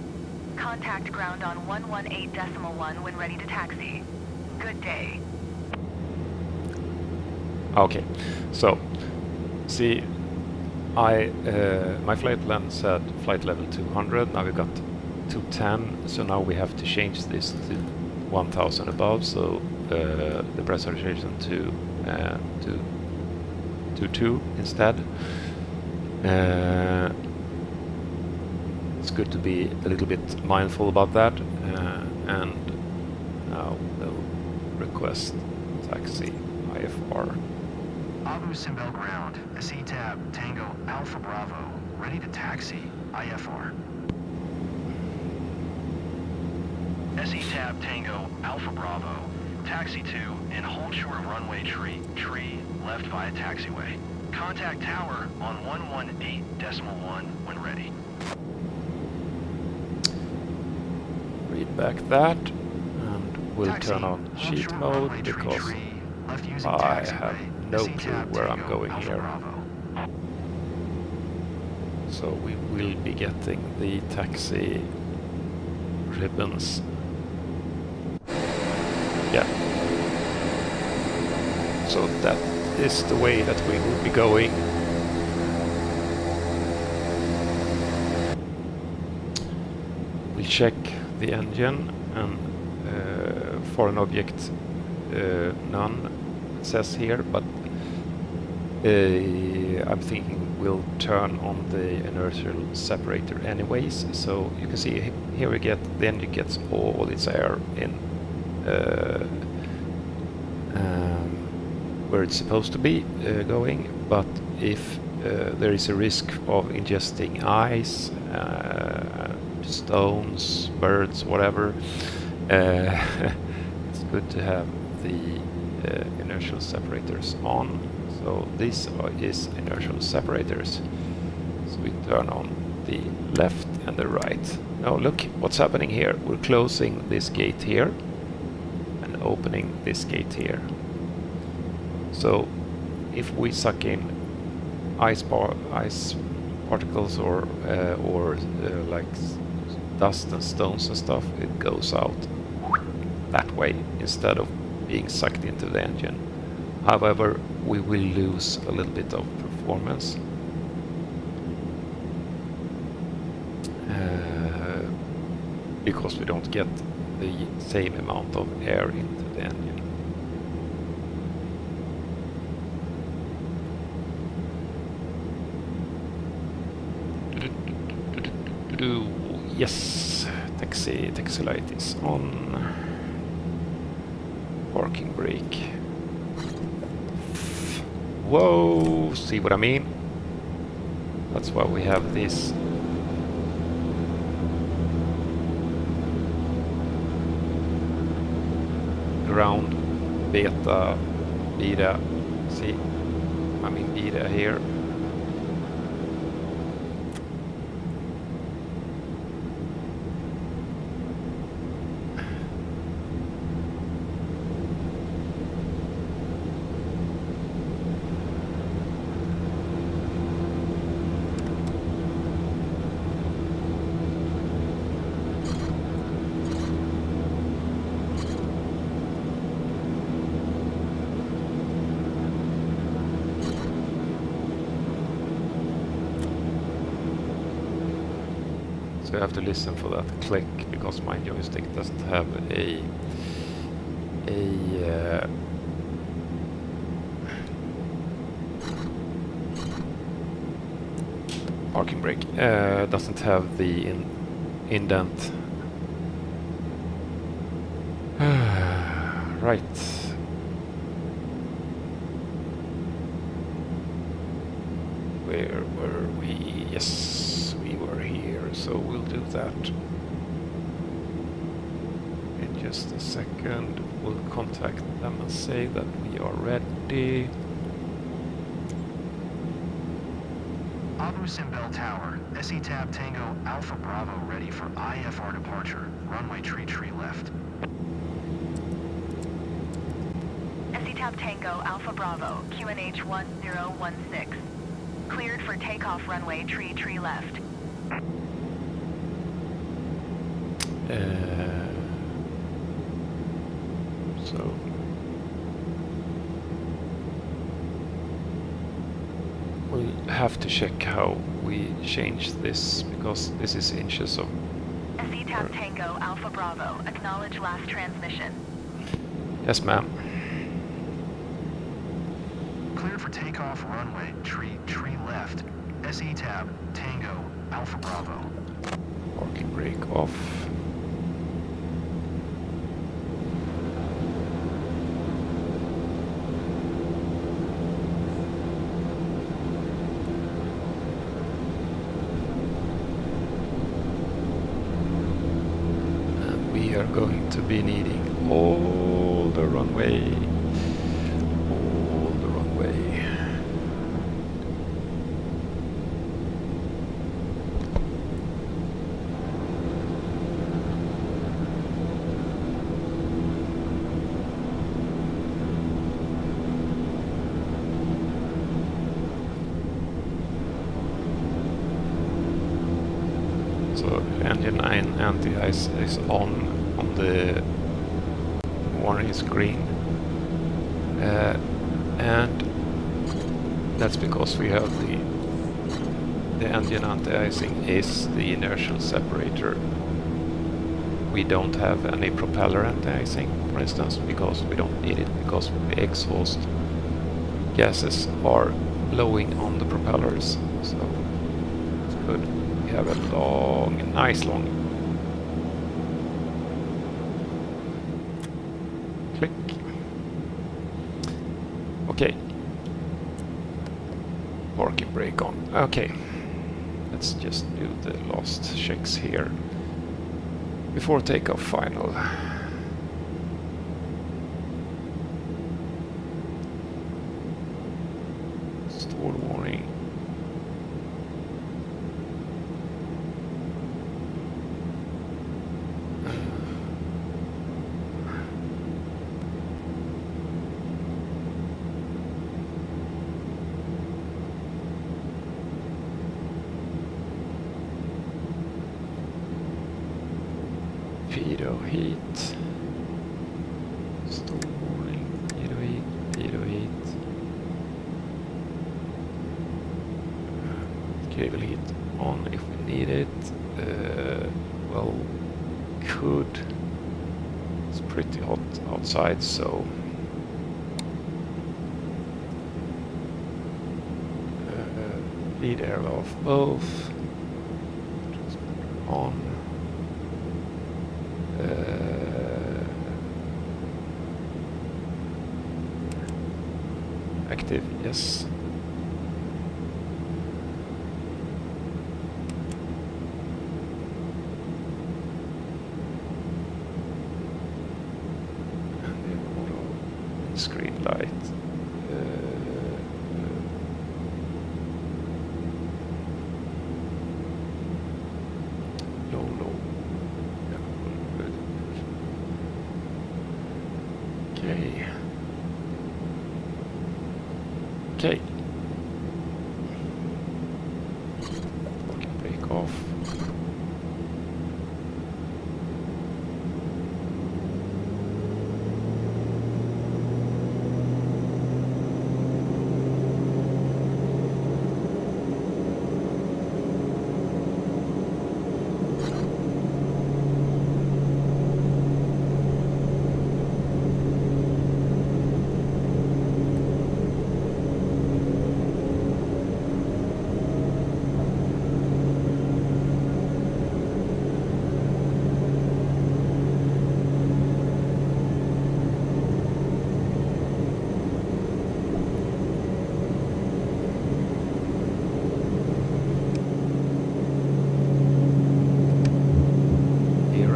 Contact ground on 118.1 when ready to taxi. Good day. okay. So see, my flight plan said flight level 200. Now we got 210. So now we have to change this to 1,000 above. So the pressurization to 2 instead. It's good to be a little bit mindful about that. And now we'll request taxi IFR. Abu Simbel ground, SE Tab Tango, Alpha Bravo. Ready to taxi, IFR. SE Tab Tango, Alpha Bravo. Taxi to and hold short of runway tree left via taxiway. Contact tower on 118.1 when ready. Read back that, and we'll Taxi, turn on sheet short mode runway because left using I taxiway. have no SE clue Tab where I'm Tango, going Alpha here. Bravo. So we will be getting the taxi ribbons. Yeah. So that is the way that we will be going. We'll check the engine, and foreign object none, it says here, but I'm thinking we'll turn on the inertial separator anyways. So you can see here we get the engine gets all its air in where it's supposed to be going, but if there is a risk of ingesting ice, stones, birds, whatever, it's good to have the inertial separators on. So this is inertial separators. So we turn on the left and the right. Now look what's happening here. We're closing this gate here and opening this gate here. So if we suck in ice particles or like dust and stones and stuff, it goes out that way instead of being sucked into the engine. However, we will lose a little bit of performance. Because we don't get the same amount of air into the engine. Yes, taxi light is on. Parking brake. Whoa, see what I mean? That's why we have this ground beta, see, I'm in beta here. So you have to listen for that click because my joystick doesn't have a parking brake. Doesn't have the indent. Right. Where were we? Yes, we were here, so we'll do that. In just a second, we'll contact them and say that we are ready. Abu Simbel Tower, SE Tab Tango Alpha Bravo ready for IFR departure. Runway tree left. SETAB Tango Alpha Bravo, QNH 1016. Cleared for takeoff runway tree left. So we'll have to check how we change this because this is inches of. SETAB Tango Alpha Bravo, acknowledge last transmission. Yes, ma'am. Cleared for takeoff runway tree left. SE Tab Tango Alpha Bravo. Parking brake off. And we are going to be needing all the runway. So engine 9 anti-ice is on the warning screen, and that's because we have the engine anti-icing is the inertial separator. We don't have any propeller anti-icing, for instance, because we don't need it because the exhaust gases are blowing on the propellers, so it's good. We have a nice long click. Okay. Parking brake on. Okay. Let's just do the last checks here before takeoff final. Stall warning. Pido heat. Stall warning. Pido heat. Pido heat. Cable heat on if we need it. Well, could. It's pretty hot outside, so lead air off both. Transponder on. Active, yes. And the auto screen light. Low. Yeah, good. Okay. Parking brake off.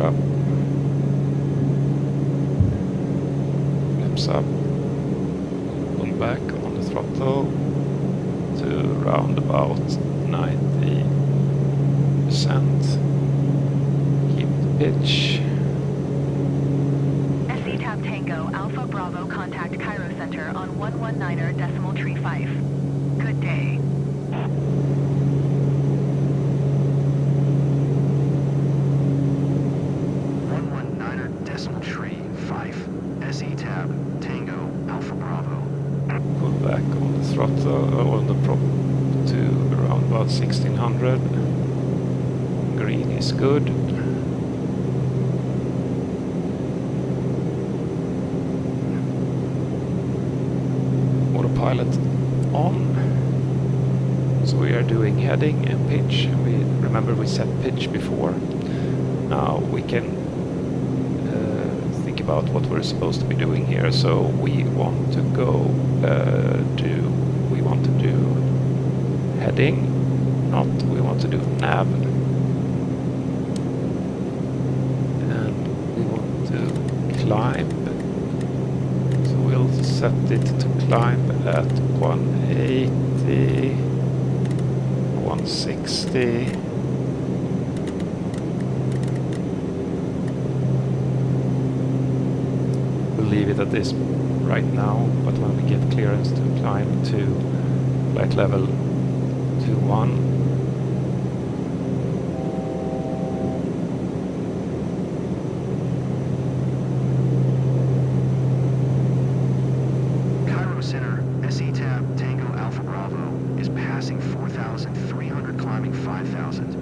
up. Flaps up. Pull back on the throttle to round about 90%. Keep the pitch. SE Tab Tango Alpha Bravo contact Cairo Center on 119er decimal tree 5. Good day. 119er decimal tree 5. SE Tab Tango Alpha Bravo. Pull back on the throttle, on the prop to around about 1600. Green is good. Autopilot on. So we are doing heading and pitch. We remember we set pitch before. Now we can think about what we're supposed to be doing here. So we want to go we want to do heading, not we want to do nav, and we want to climb. So we'll set it to climb at 180, 160. Leave it at this right now, but when we get clearance to climb to flight level 21, Cairo Center, SE Tab Tango Alpha Bravo is passing 4,300, climbing 5,000.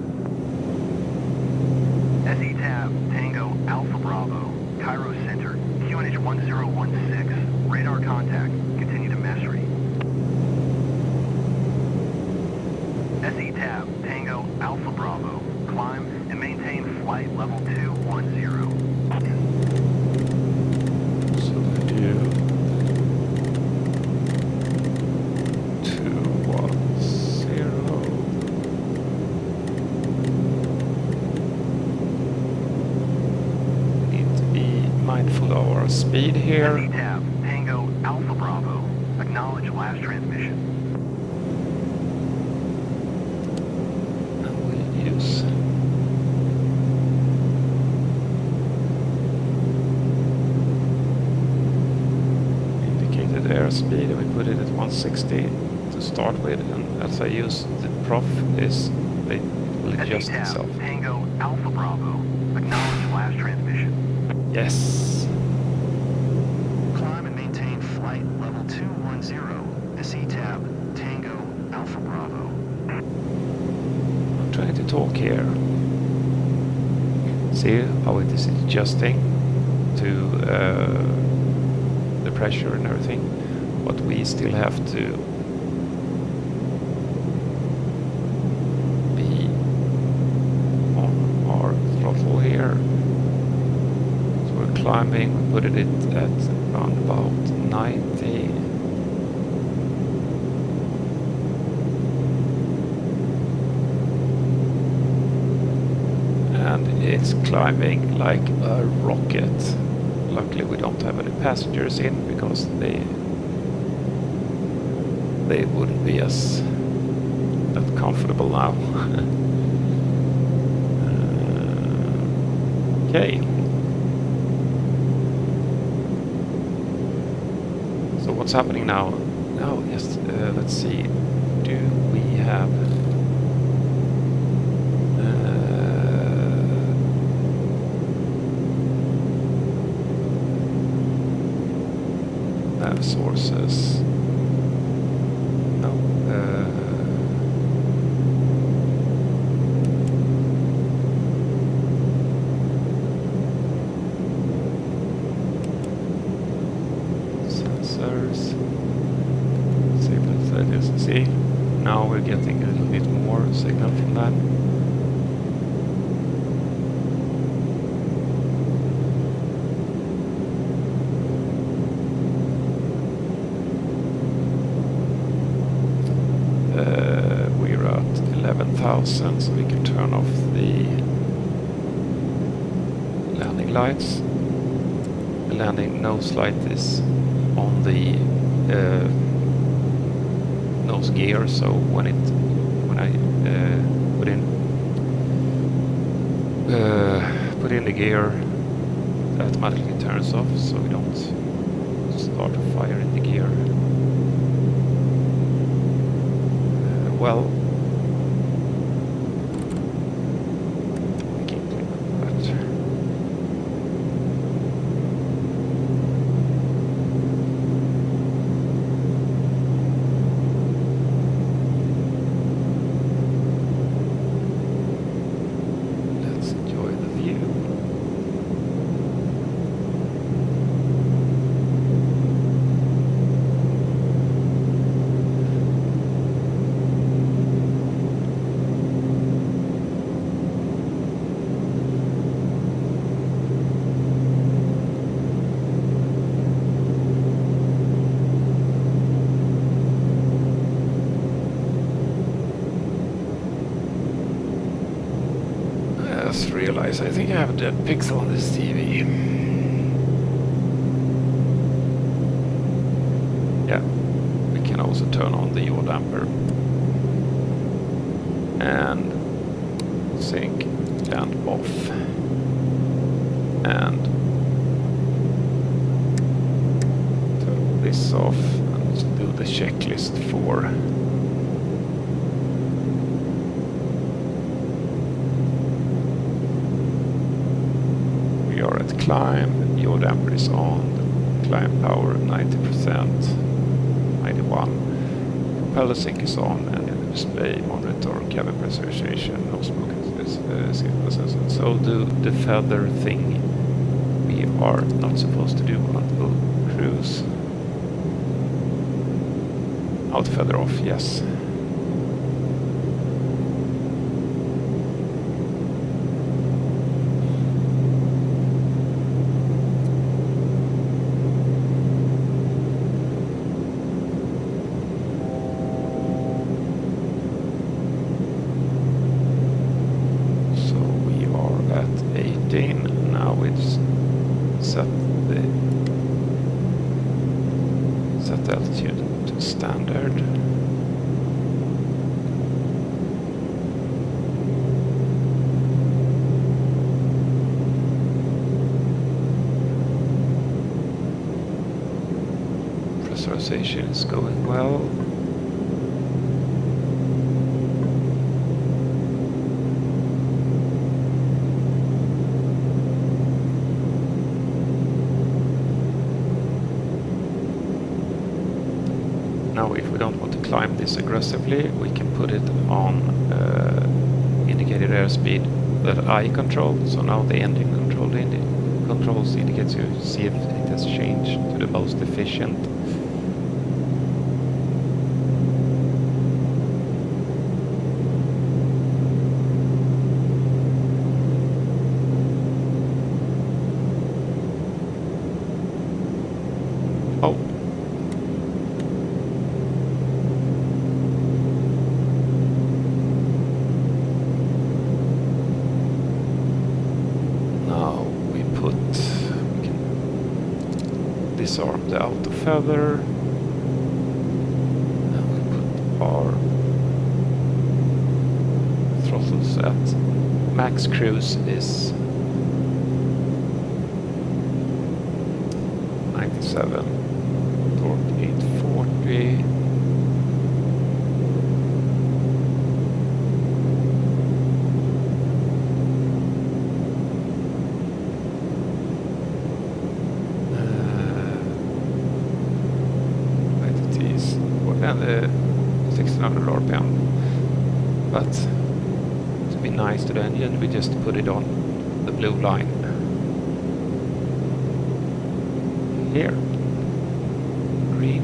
SE Tab Tango Alpha Bravo, Cairo Center, QNH 1016, radar contact, continue to mastery. SE Tab Tango Alpha Bravo, climb and maintain flight level 210. so we do 210. We need to be mindful of our speed here. SE Tab Tango Alpha Bravo, acknowledge last transmission. And we'll use indicated airspeed, and we put it at 160 to start with, and as I use the prof, it will adjust SE Tab itself. Tango Alpha Bravo, acknowledge last transmission. Yes. Climb and maintain flight level 210, SE Tab Tango Alpha Bravo. I'm trying to talk here. See how it is adjusting to the pressure and everything, but we still have to be on our throttle here. So we're climbing, we put it at around about 90. And it's climbing like a rocket. Luckily we don't have any passengers in, because they wouldn't be as that comfortable now. Okay. So what's happening now? Now, yes, let's see. Do we have nav sources? No. Sensors. Signal values. See, now we're getting a little bit more signal from that. We're at 11,000, so we can turn off the landing lights. The landing nose light is on the nose gear, so when I put in the gear, it automatically turns off, so we don't start a fire in the gear. Well, we can click on that. Let's enjoy the view. I just realized I think I have a dead pixel on this TV. Yeah, we can also turn on the yaw damper and sync and off, and turn this off and do the checklist for we are at climb, yaw damper is on, climb power 90%, 91, propeller sync is on, and in the display monitor cabin pressurization, no smoke assessment. So do the feather thing we are not supposed to do on cruise. Auto feather off, yes. Now it's set the altitude to standard. Pressurization is going well. Now if we don't want to climb this aggressively, we can put it on indicated airspeed that I control. So now the engine controls indicates you see if it has changed to the most efficient. Oh. Disarm the auto feather, and we put our throttles at max cruise is 97, torque 840. And 1600 RPM, but to be nice to the engine we just put it on the blue line here, green,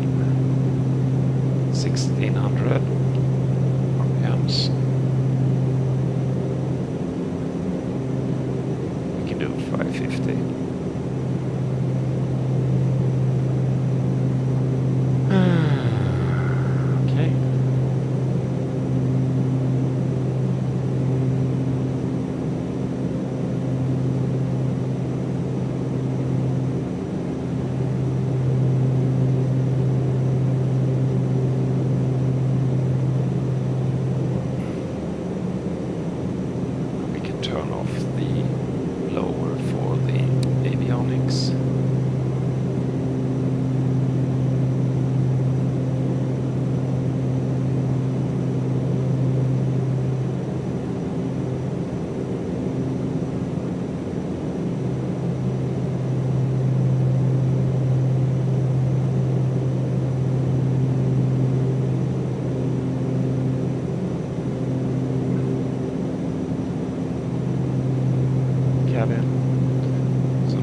1600 RPMs. We can do 550.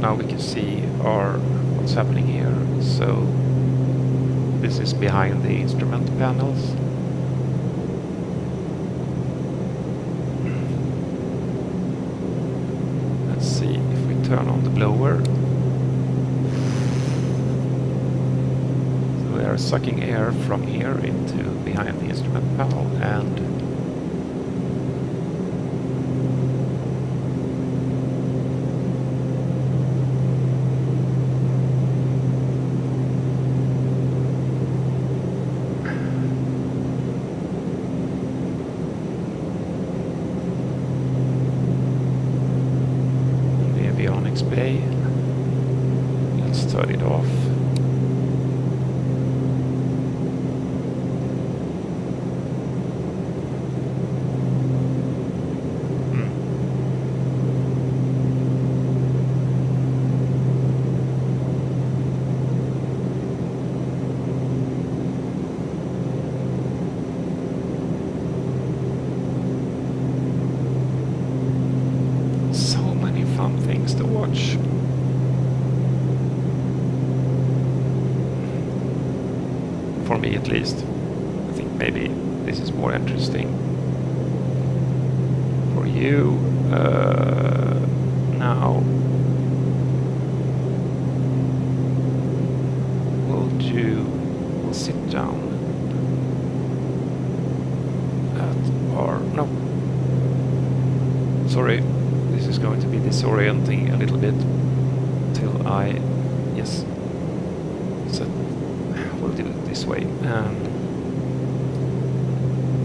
now we can see what's happening here. So this is behind the instrument panels. Let's see if we turn on the blower. So we are sucking air from here into behind the instrument panel, and bay. Let's turn it off. Things to watch. For me at least. I think maybe this is more interesting for you. Now we'll sit down at our sorry. This is going to be disorienting a little bit till I, yes, so we'll do it this way.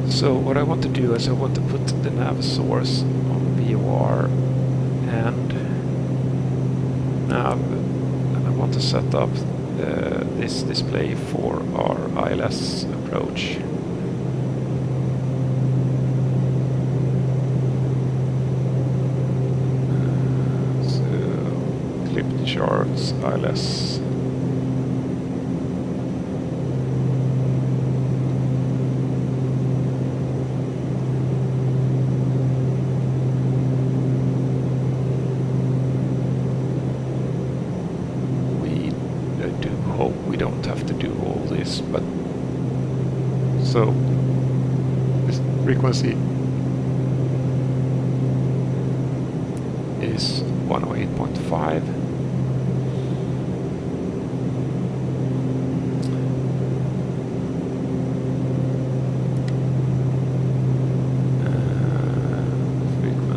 So what I want to do is I want to put the nav source on VOR and nav, and I want to set up this display for our ILS approach. Charts, ILS. We do hope we don't have to do all this, but so this frequency is 108.5.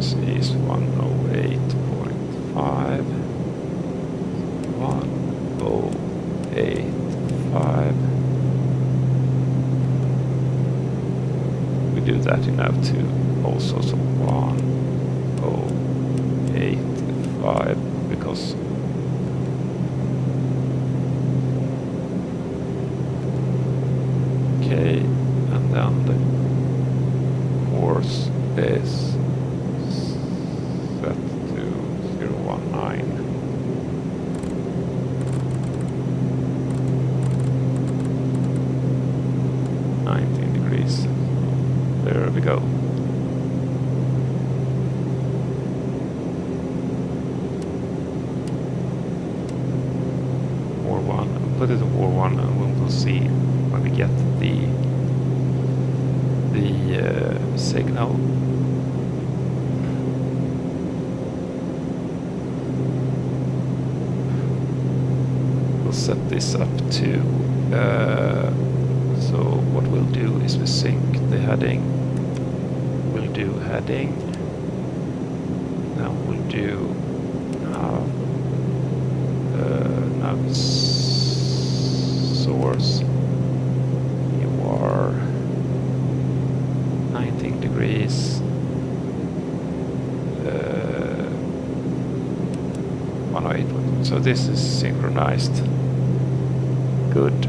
Is 108.5. 108.5. We do that in nav2 also, so 108.5 because okay, and then the course is set to 019. There we go. War 1, put it to War 1 and we'll see when we get the signal. We'll set this up to so what we'll do is we sync the heading. We'll do heading. Then we'll do nav source. You are 19 degrees. 108. So this is synchronized. Good.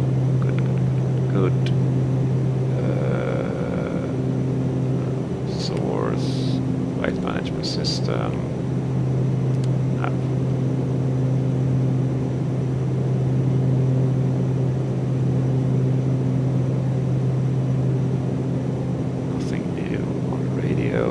Source, flight management system. Nothing new on radio.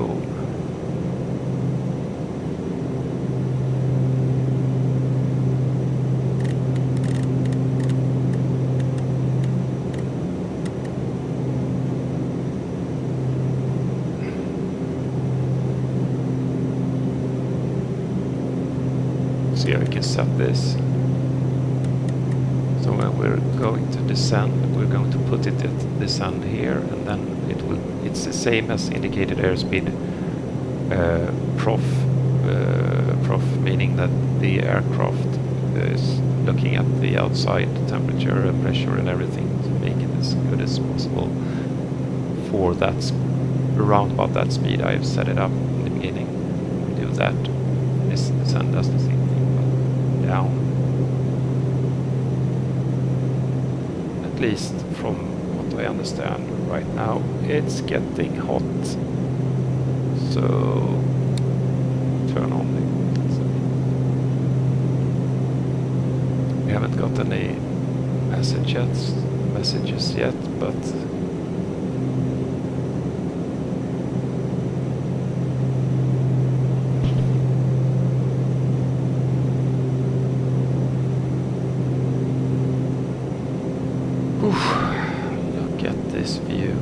So here we can set this. So when we're going to descend, we're going to put it at descend here, and then it's the same as indicated airspeed prof, meaning that the aircraft is looking at the outside temperature and pressure and everything to make it as good as possible for that around about that speed I've set it up in the beginning. We do that. This descend does the same thing, but down. At least from what I understand right now, it's getting hot. So turn on the. We haven't got any messages yet, but look at this view.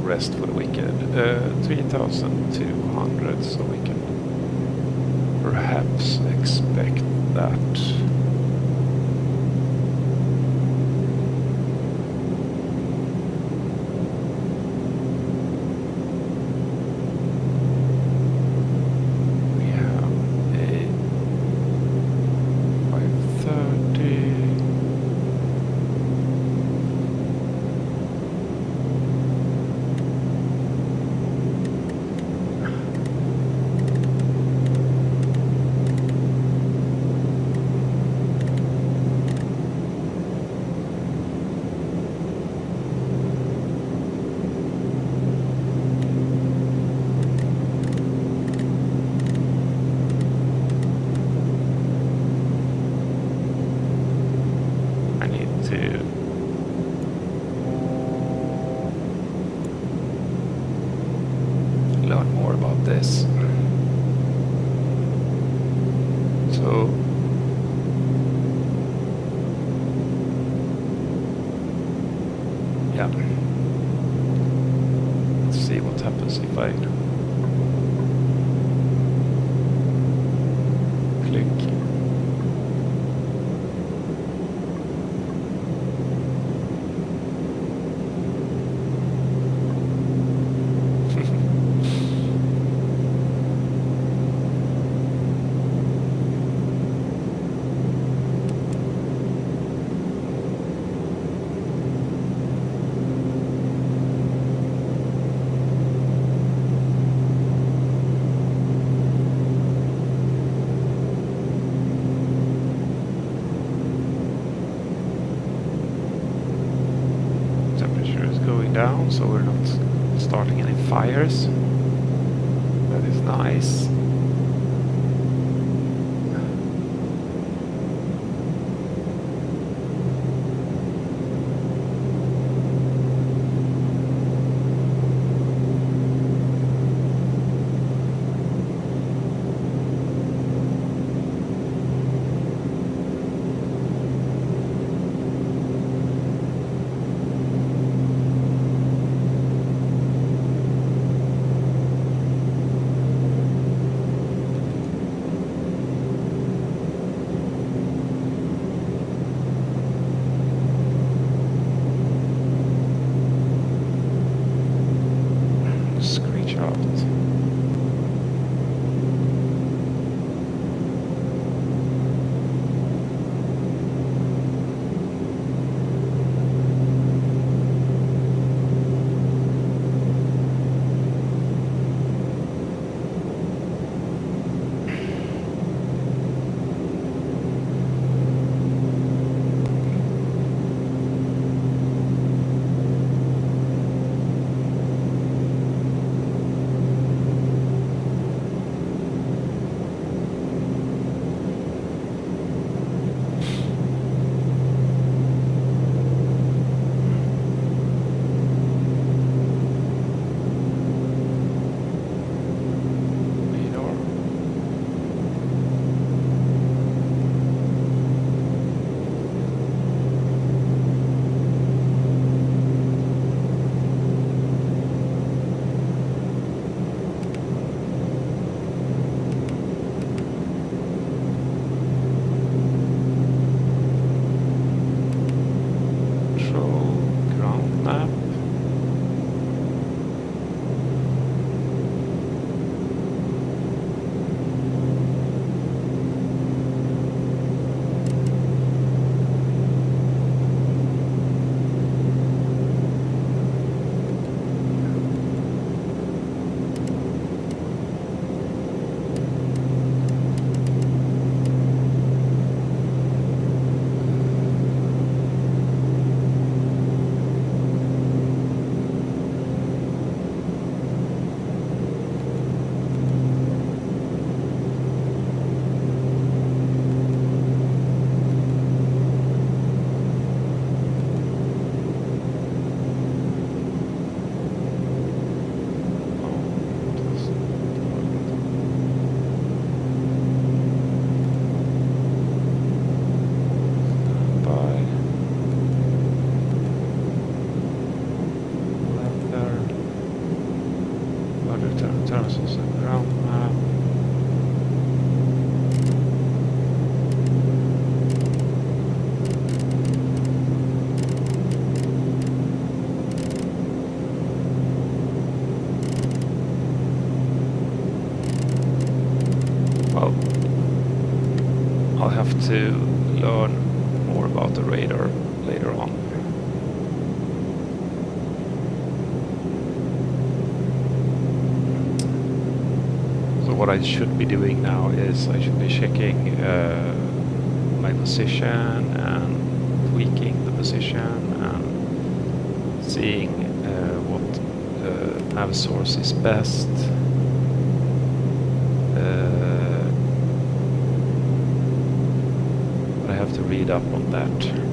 Rest for the weekend, 3,200, so we can perhaps expect that. We have a 530. Learn more about this. So yeah, let's see what happens if I click. Down, so we're not starting any fires. That is nice. aircraft. I'll have to learn more about the radar later on. So what I should be doing now is I should be checking my position and tweaking the position and seeing what nav source is best. I have to read up on that.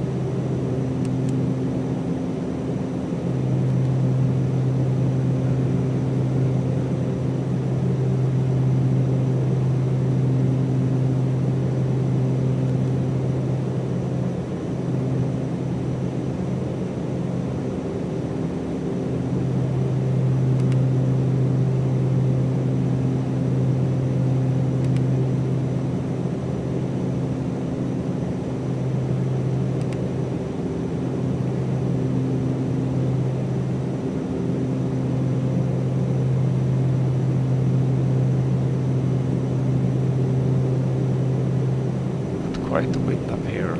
Quite the wind up here.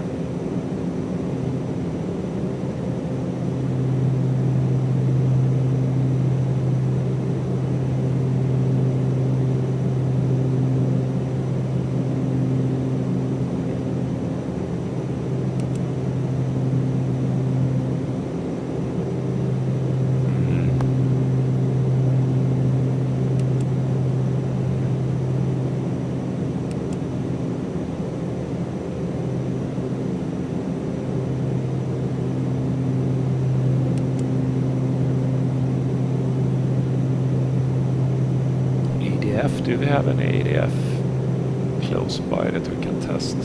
Do we have any ADF close by that we can test?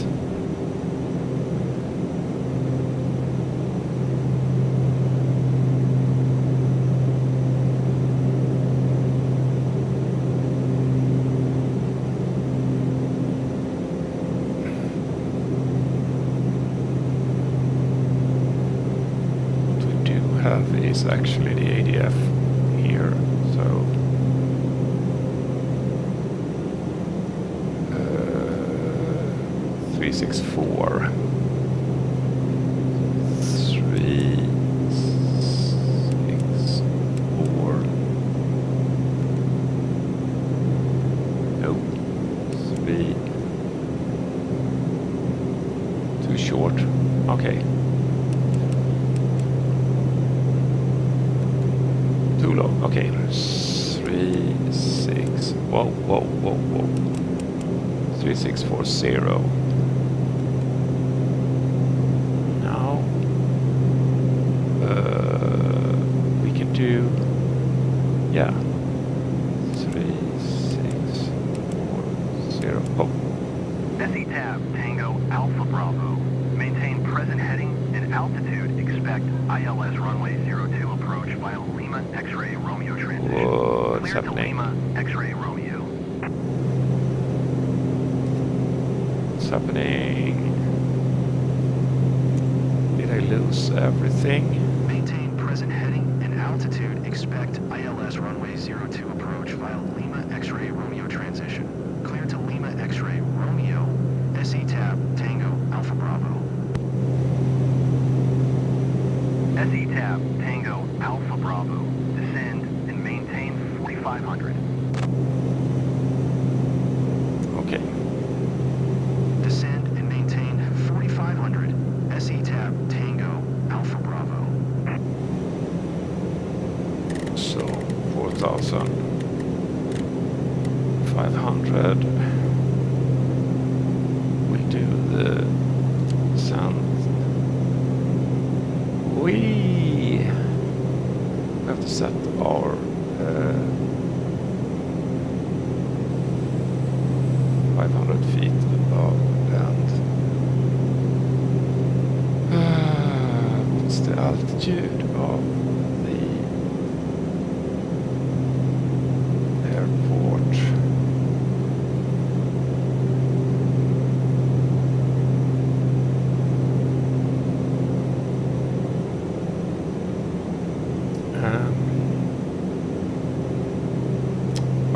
What we do have is actually the ADF here, so 364. 364. No. 3. Too short. Okay. Too low. Okay. 3, 6. Whoa, whoa, whoa, whoa. 3640. Now we can do, yeah, 3640. Oh, SE tab Tango Alpha Bravo. Maintain present heading and altitude. Expect ILS runway 02 approach via Lima X-ray Romeo transition. what's Clear happening? to Lima X-ray Romeo. What's happening? Did I lose everything? Maintain present heading and altitude. Expect ILS runway 02 approach via Lima X-ray Romeo transition. Clear to Lima X-ray Romeo. SE tab Tango Alpha Bravo. SE tab Tango Alpha Bravo. Descend and maintain 4500. Okay. Descend and maintain 4500. SE tab Tango Alpha Bravo. So 4,500. We do the sound. We have to set our 500 feet above land. What's the altitude of the airport?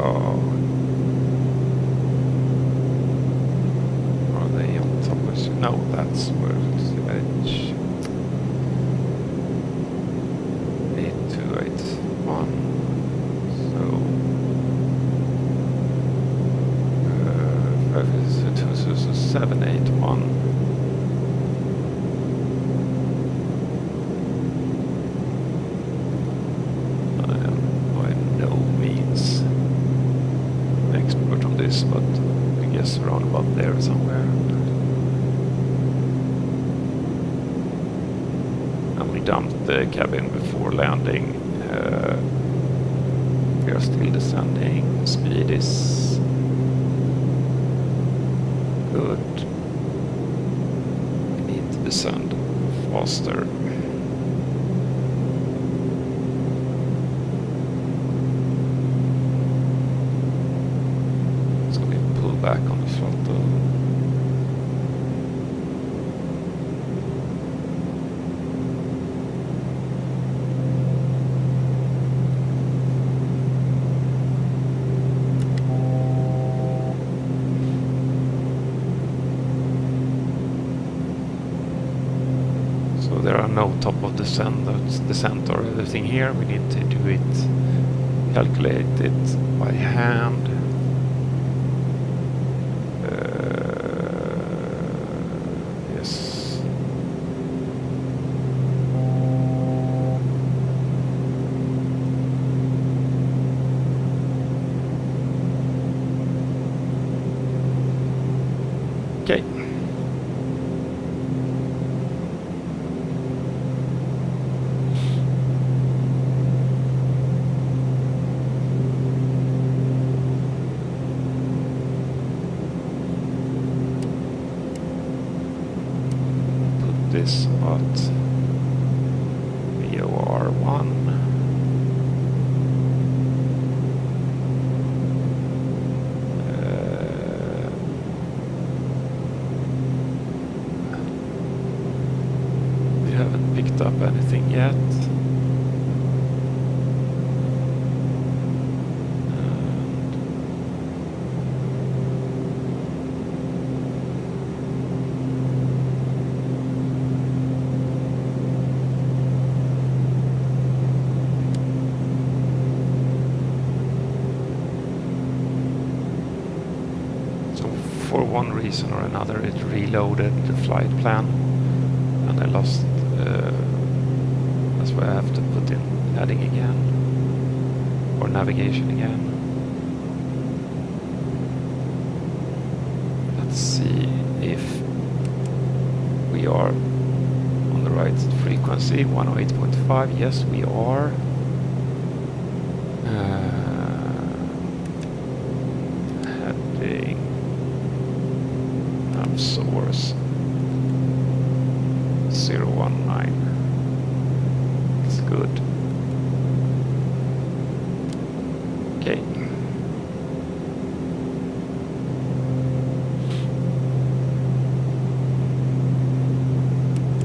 Oh. Are they on top of us? No, that's where it's the edge. 8281. So 781. I am by no means an expert on this, but I guess around about there somewhere. And we dumped the cabin before landing. We are still descending. Speed is good. We need to descend faster. So we pull back on the throttle. So there are no top of descent or everything here. We need to do it, calculate it by hand. Yes. Okay. This at VOR1. We haven't picked up anything yet. for one reason or another it reloaded the flight plan, and I lost. That's why I have to put in heading again or navigation again. Let's see if we are on the right frequency. 108.5. Yes, we are. Heading nav source 019. It's good. Okay.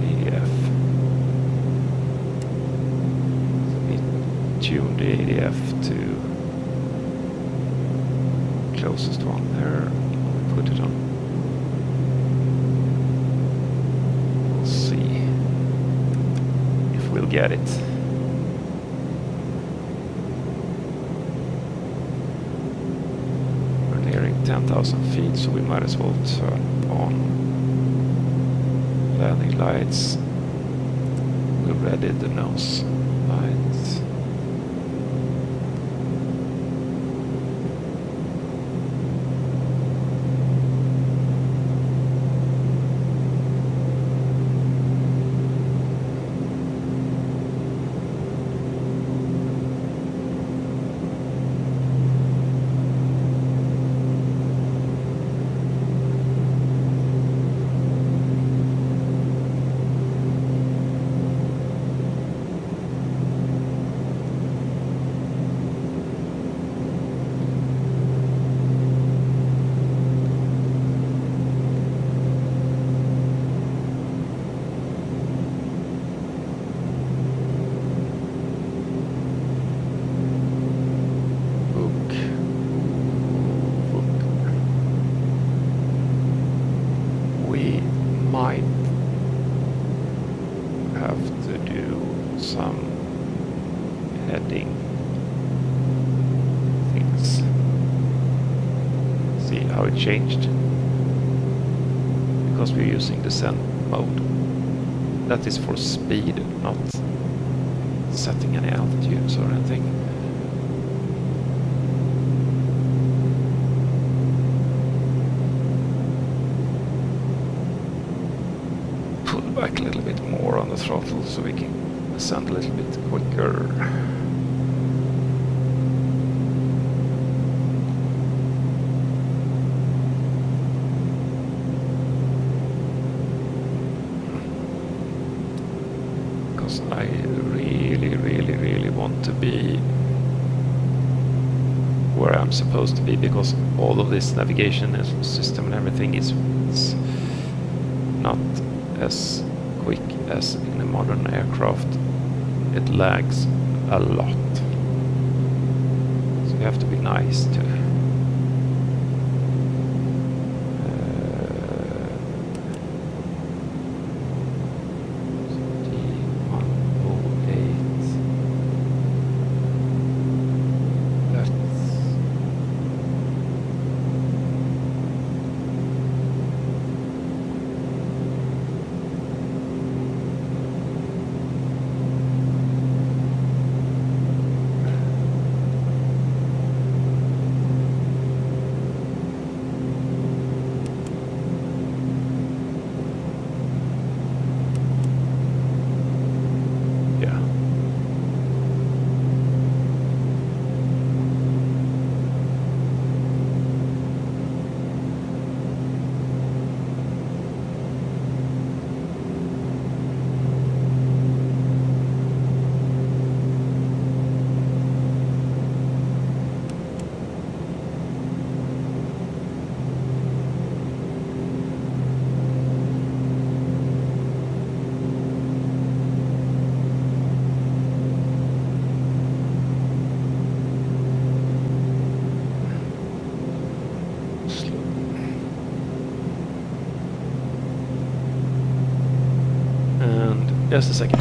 ADF. So we tuned the ADF to closest one there. We'll put it on. We'll see if we'll get it. We're nearing 10,000 feet, so we might as well turn on landing lights. We readied the nose lights. Changed because we're using descent mode. That is for speed, not setting any altitudes or anything. Pull back a little bit more on the throttle so we can ascend a little bit quicker. I really want to be where I'm supposed to be, because all of this navigation system and everything is not as quick as in a modern aircraft. It lags a lot, so you have to be nice to just a second.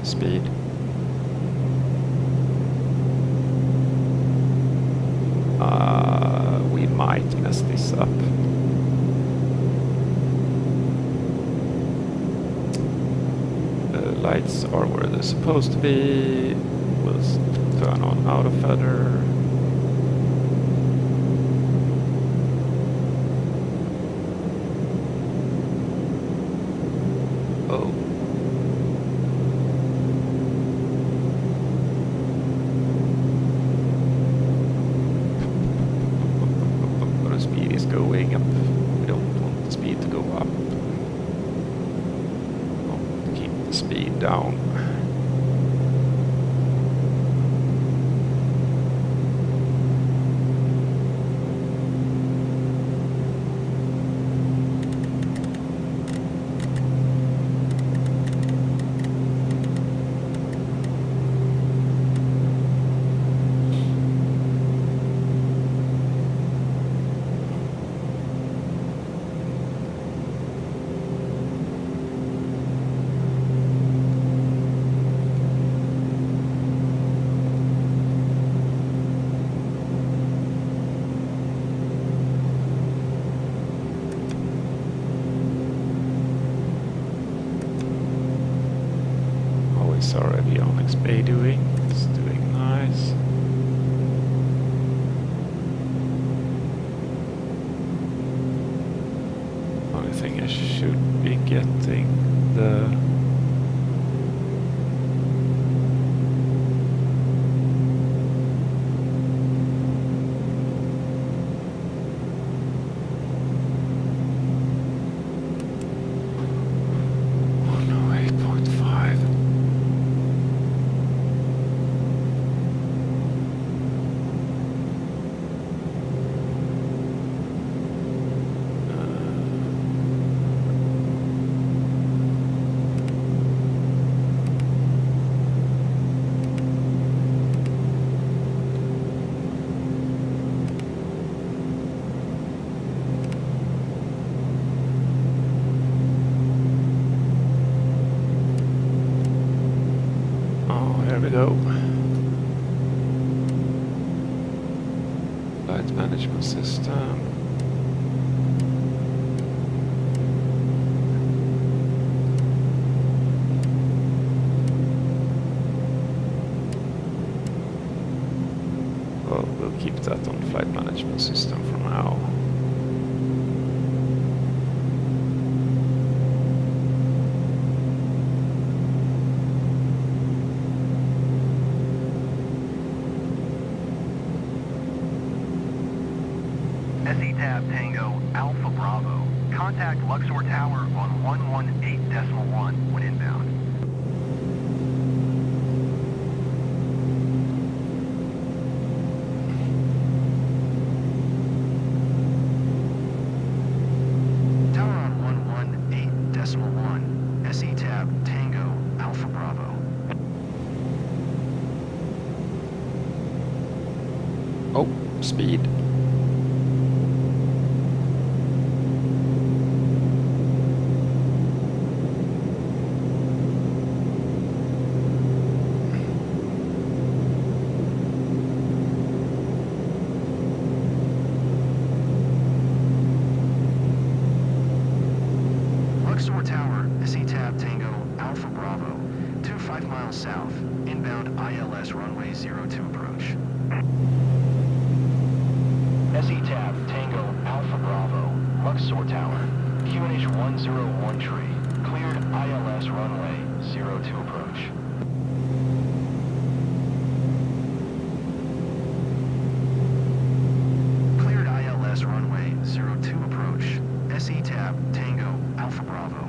speed. We might mess this up. The lights are where they're supposed to be. We'll turn on auto feather. Oh. The speed is going up. We don't want the speed to go up. Keep the speed down. Is our avionics bay doing? It's doing nice. Only thing I should be getting the there we go. Flight management system. Well, we'll keep that on flight management system for now. SE-Tab Tango Alpha Bravo. Contact Luxor Tower on 118.1 when inbound. Tower on 118.1. SE-Tab Tango Alpha Bravo. Oh, speed. Luxor Tower, SE-Tab Tango Alpha Bravo. 25 miles south. Inbound ILS runway 02 approach. SE-Tab Tango Alpha Bravo. Luxor Tower. QNH 101 tree. Cleared ILS runway 02 approach. Cleared ILS runway 02 approach. SE-Tab Tango Alpha Bravo.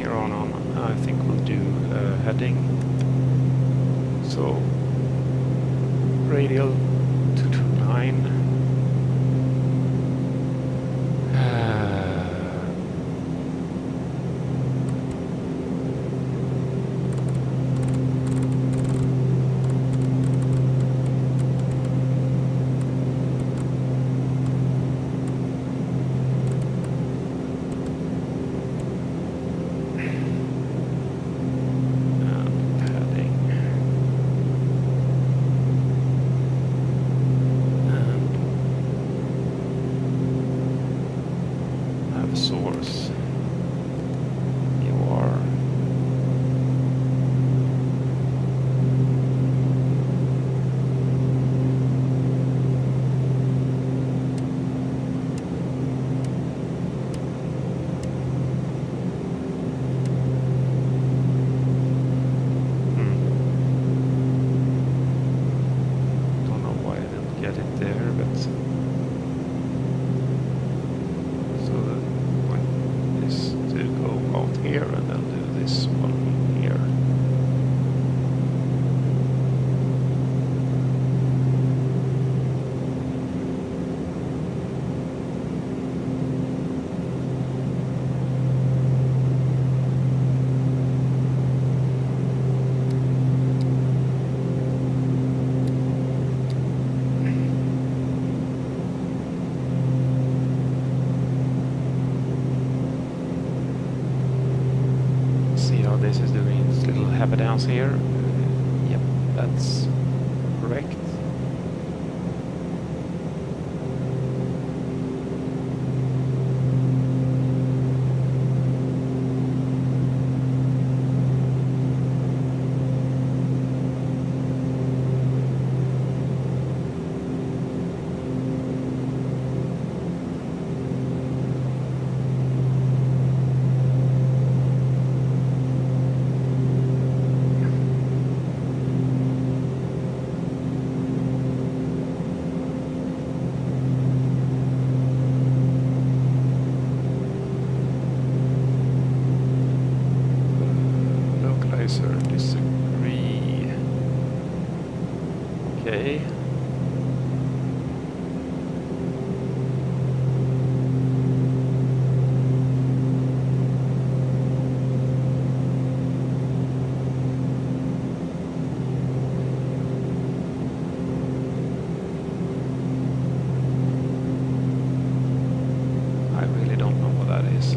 here on, I think we'll do heading. So radial 229. Source. You are don't know why I didn't get it there, but so the point is to go out here and then do this one here. This is doing its little habit dance here. Yep, that's correct. Disagree. Okay. I really don't know what that is.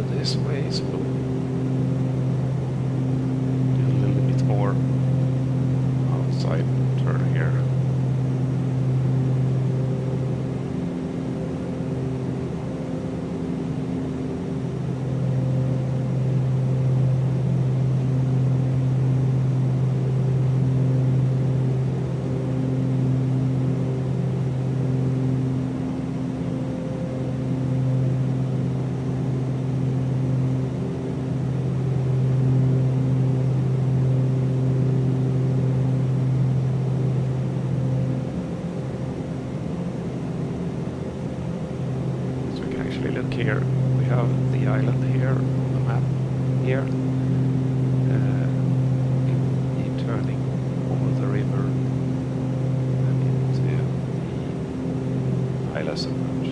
This way, so we'll do a little bit more outside turn here. Look here, we have the island here on the map here, in turning over the river and into the islands approach.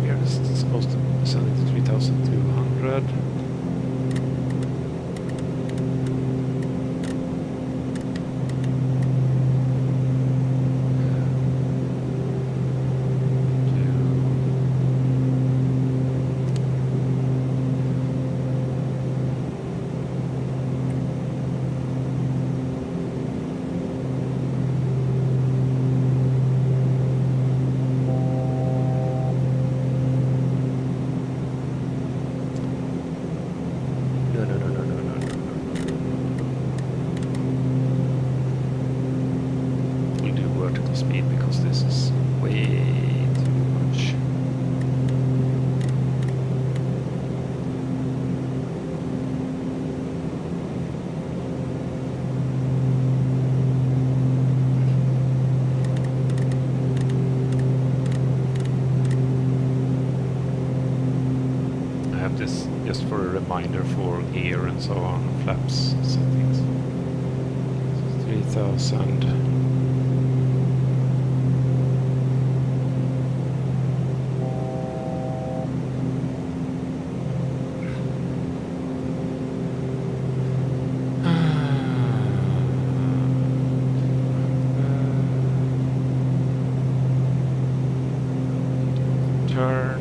We are supposed to send it to 3,200. the speed because this is way too much. I have this just for a reminder for gear and so on, flaps settings. 3000. Turn.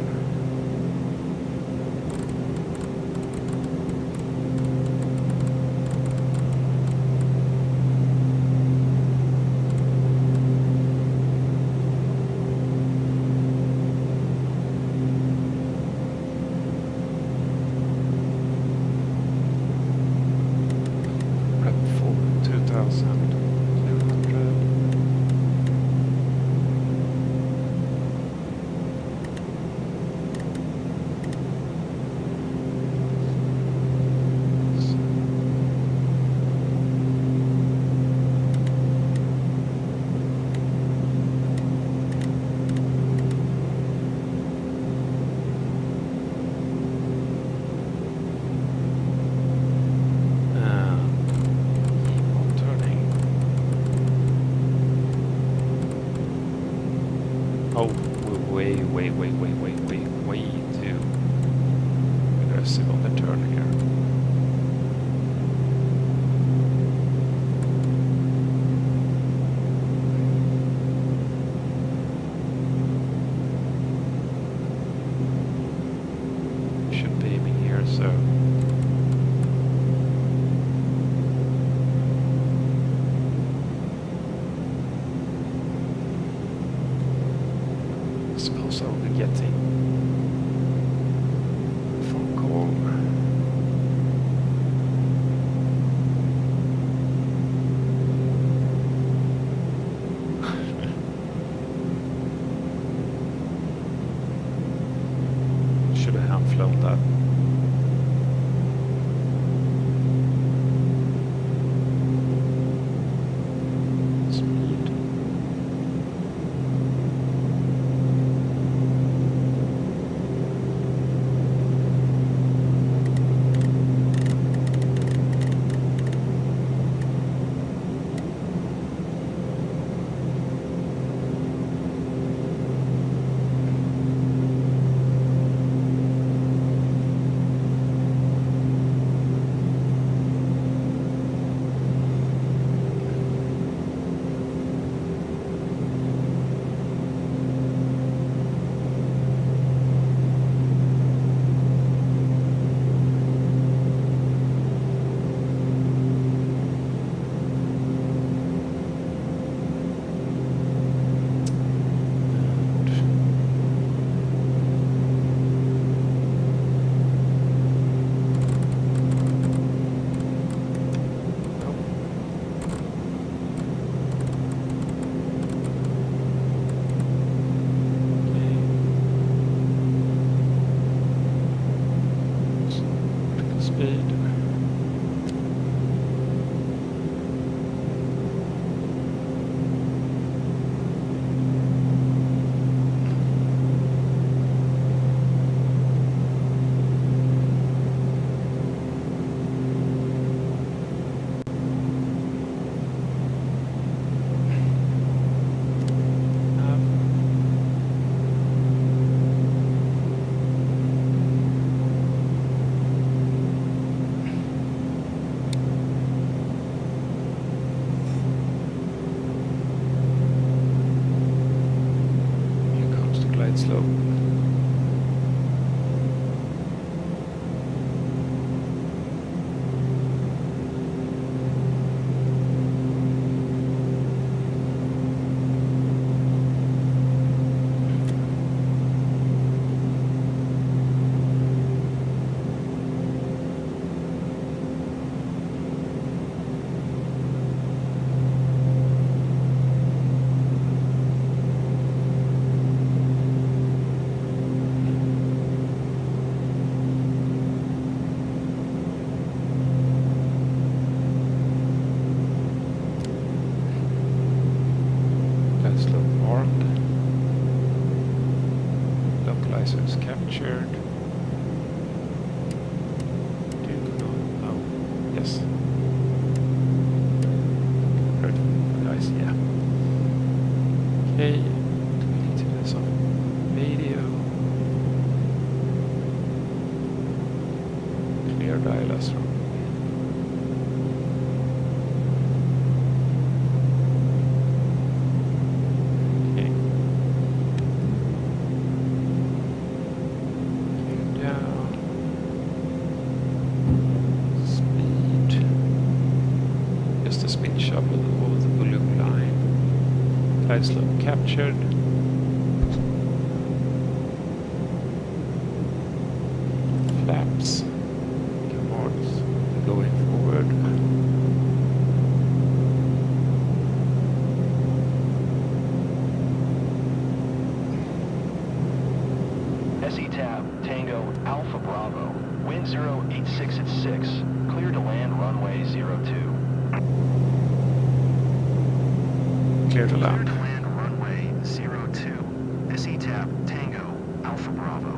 Prep for 2200. Keep on turning. Oh, way too aggressive on the turn here. Should be aiming here, so. Suppose I will be getting a phone call. Should have hand flown that. Speed. armed. Localizer is captured. Do not know. Yes. Heard guys, yeah. Okay. We need to do some video. Clear dial-us from. Slope captured. Flaps. Commands going forward. SE Tab, Tango, Alpha Bravo. Wind 086 at 6. Clear to land runway 02. Clear to land. Runway 02. SE Tab, Tango, Alpha Bravo.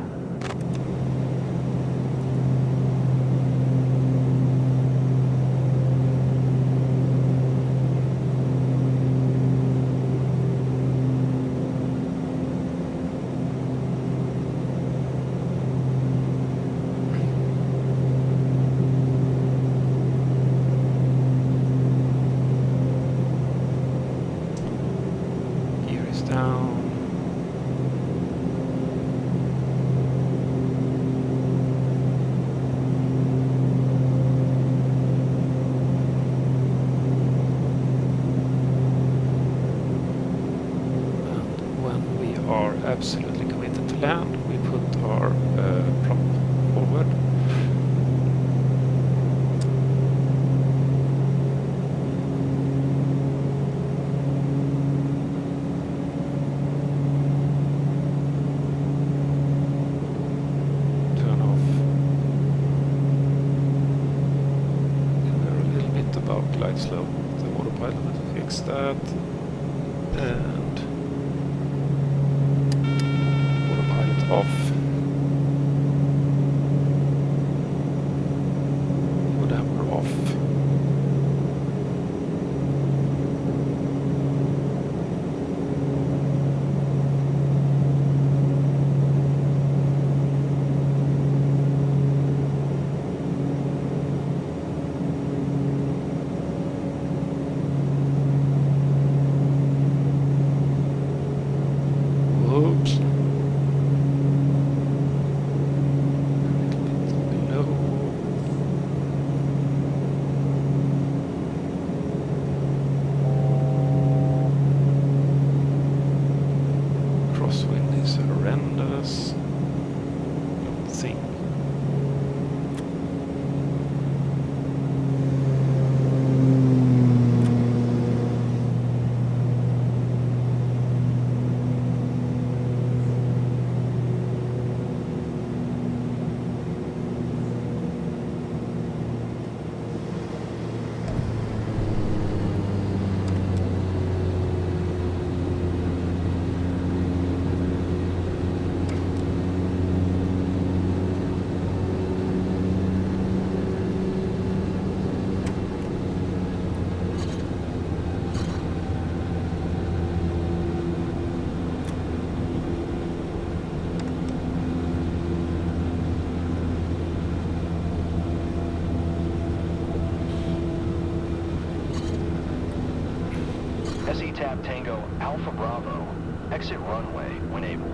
Gear is down. Are absolutely committed to land, we put our prop forward. Turn off. We're a little bit above glide slope. The autopilot, fix that. And off. Wood hammer off. Oops. Crosswind is horrendous. Don't think. SE Tab Tango, Alpha Bravo. Exit runway when able.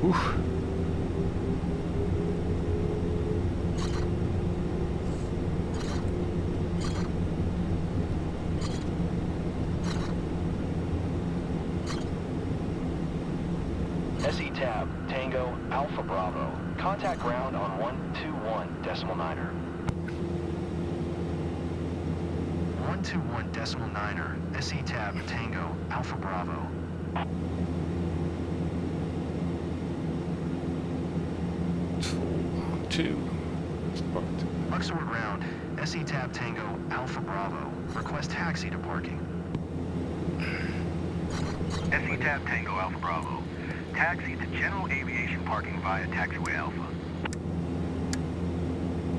Oof. SE Tab Tango, Alpha Bravo. Contact ground on 121.9er. 121.9er. SE Tab Tango, Alpha Bravo. Two. Spot. Luxor ground. SE Tab Tango Alpha Bravo. Request taxi to parking. SE Tab Tango Alpha Bravo. Taxi to general aviation parking via taxiway Alpha.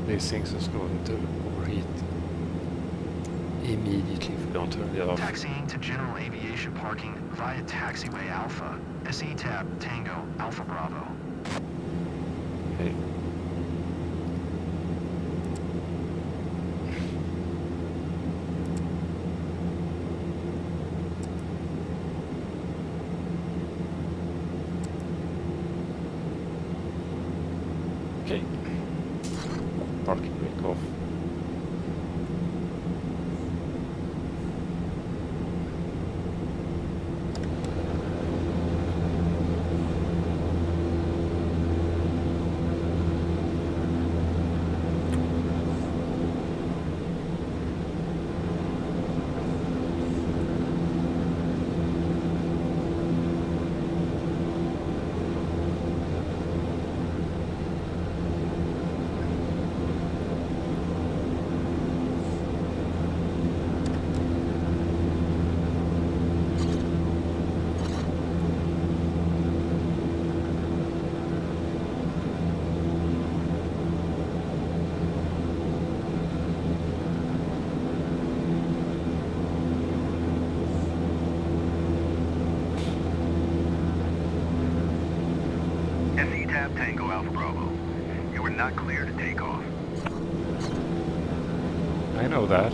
These things is going to overheat immediately if we don't turn it off. Taxiing to general aviation parking via taxiway Alpha. SE Tab Tango Alpha Bravo. Okay. Okay. Parking brake off. SE Tab Tango Alpha Bravo. You are not clear to take off. I know that.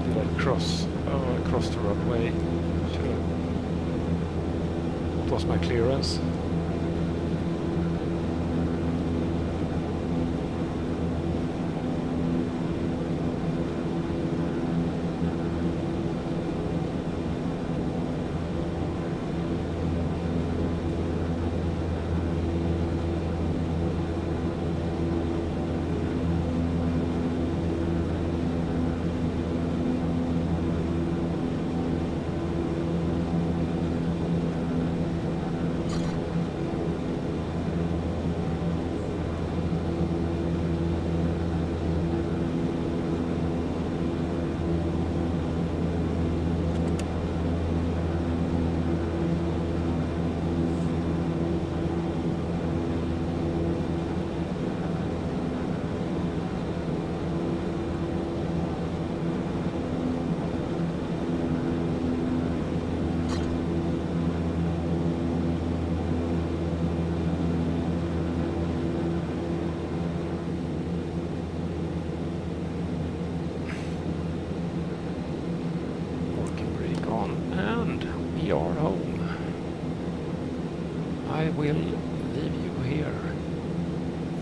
Did I cross? Oh, I crossed the runway. Should have. What was my clearance? We are home. I will leave you here.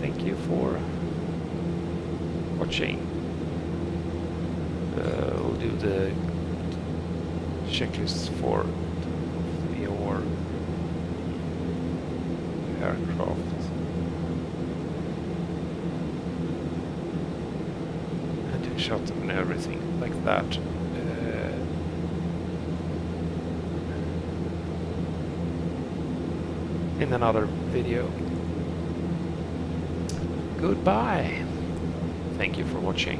Thank you for watching. We'll do the checklist for your aircraft. And to shut them and everything like that. In another video. Goodbye. Thank you for watching.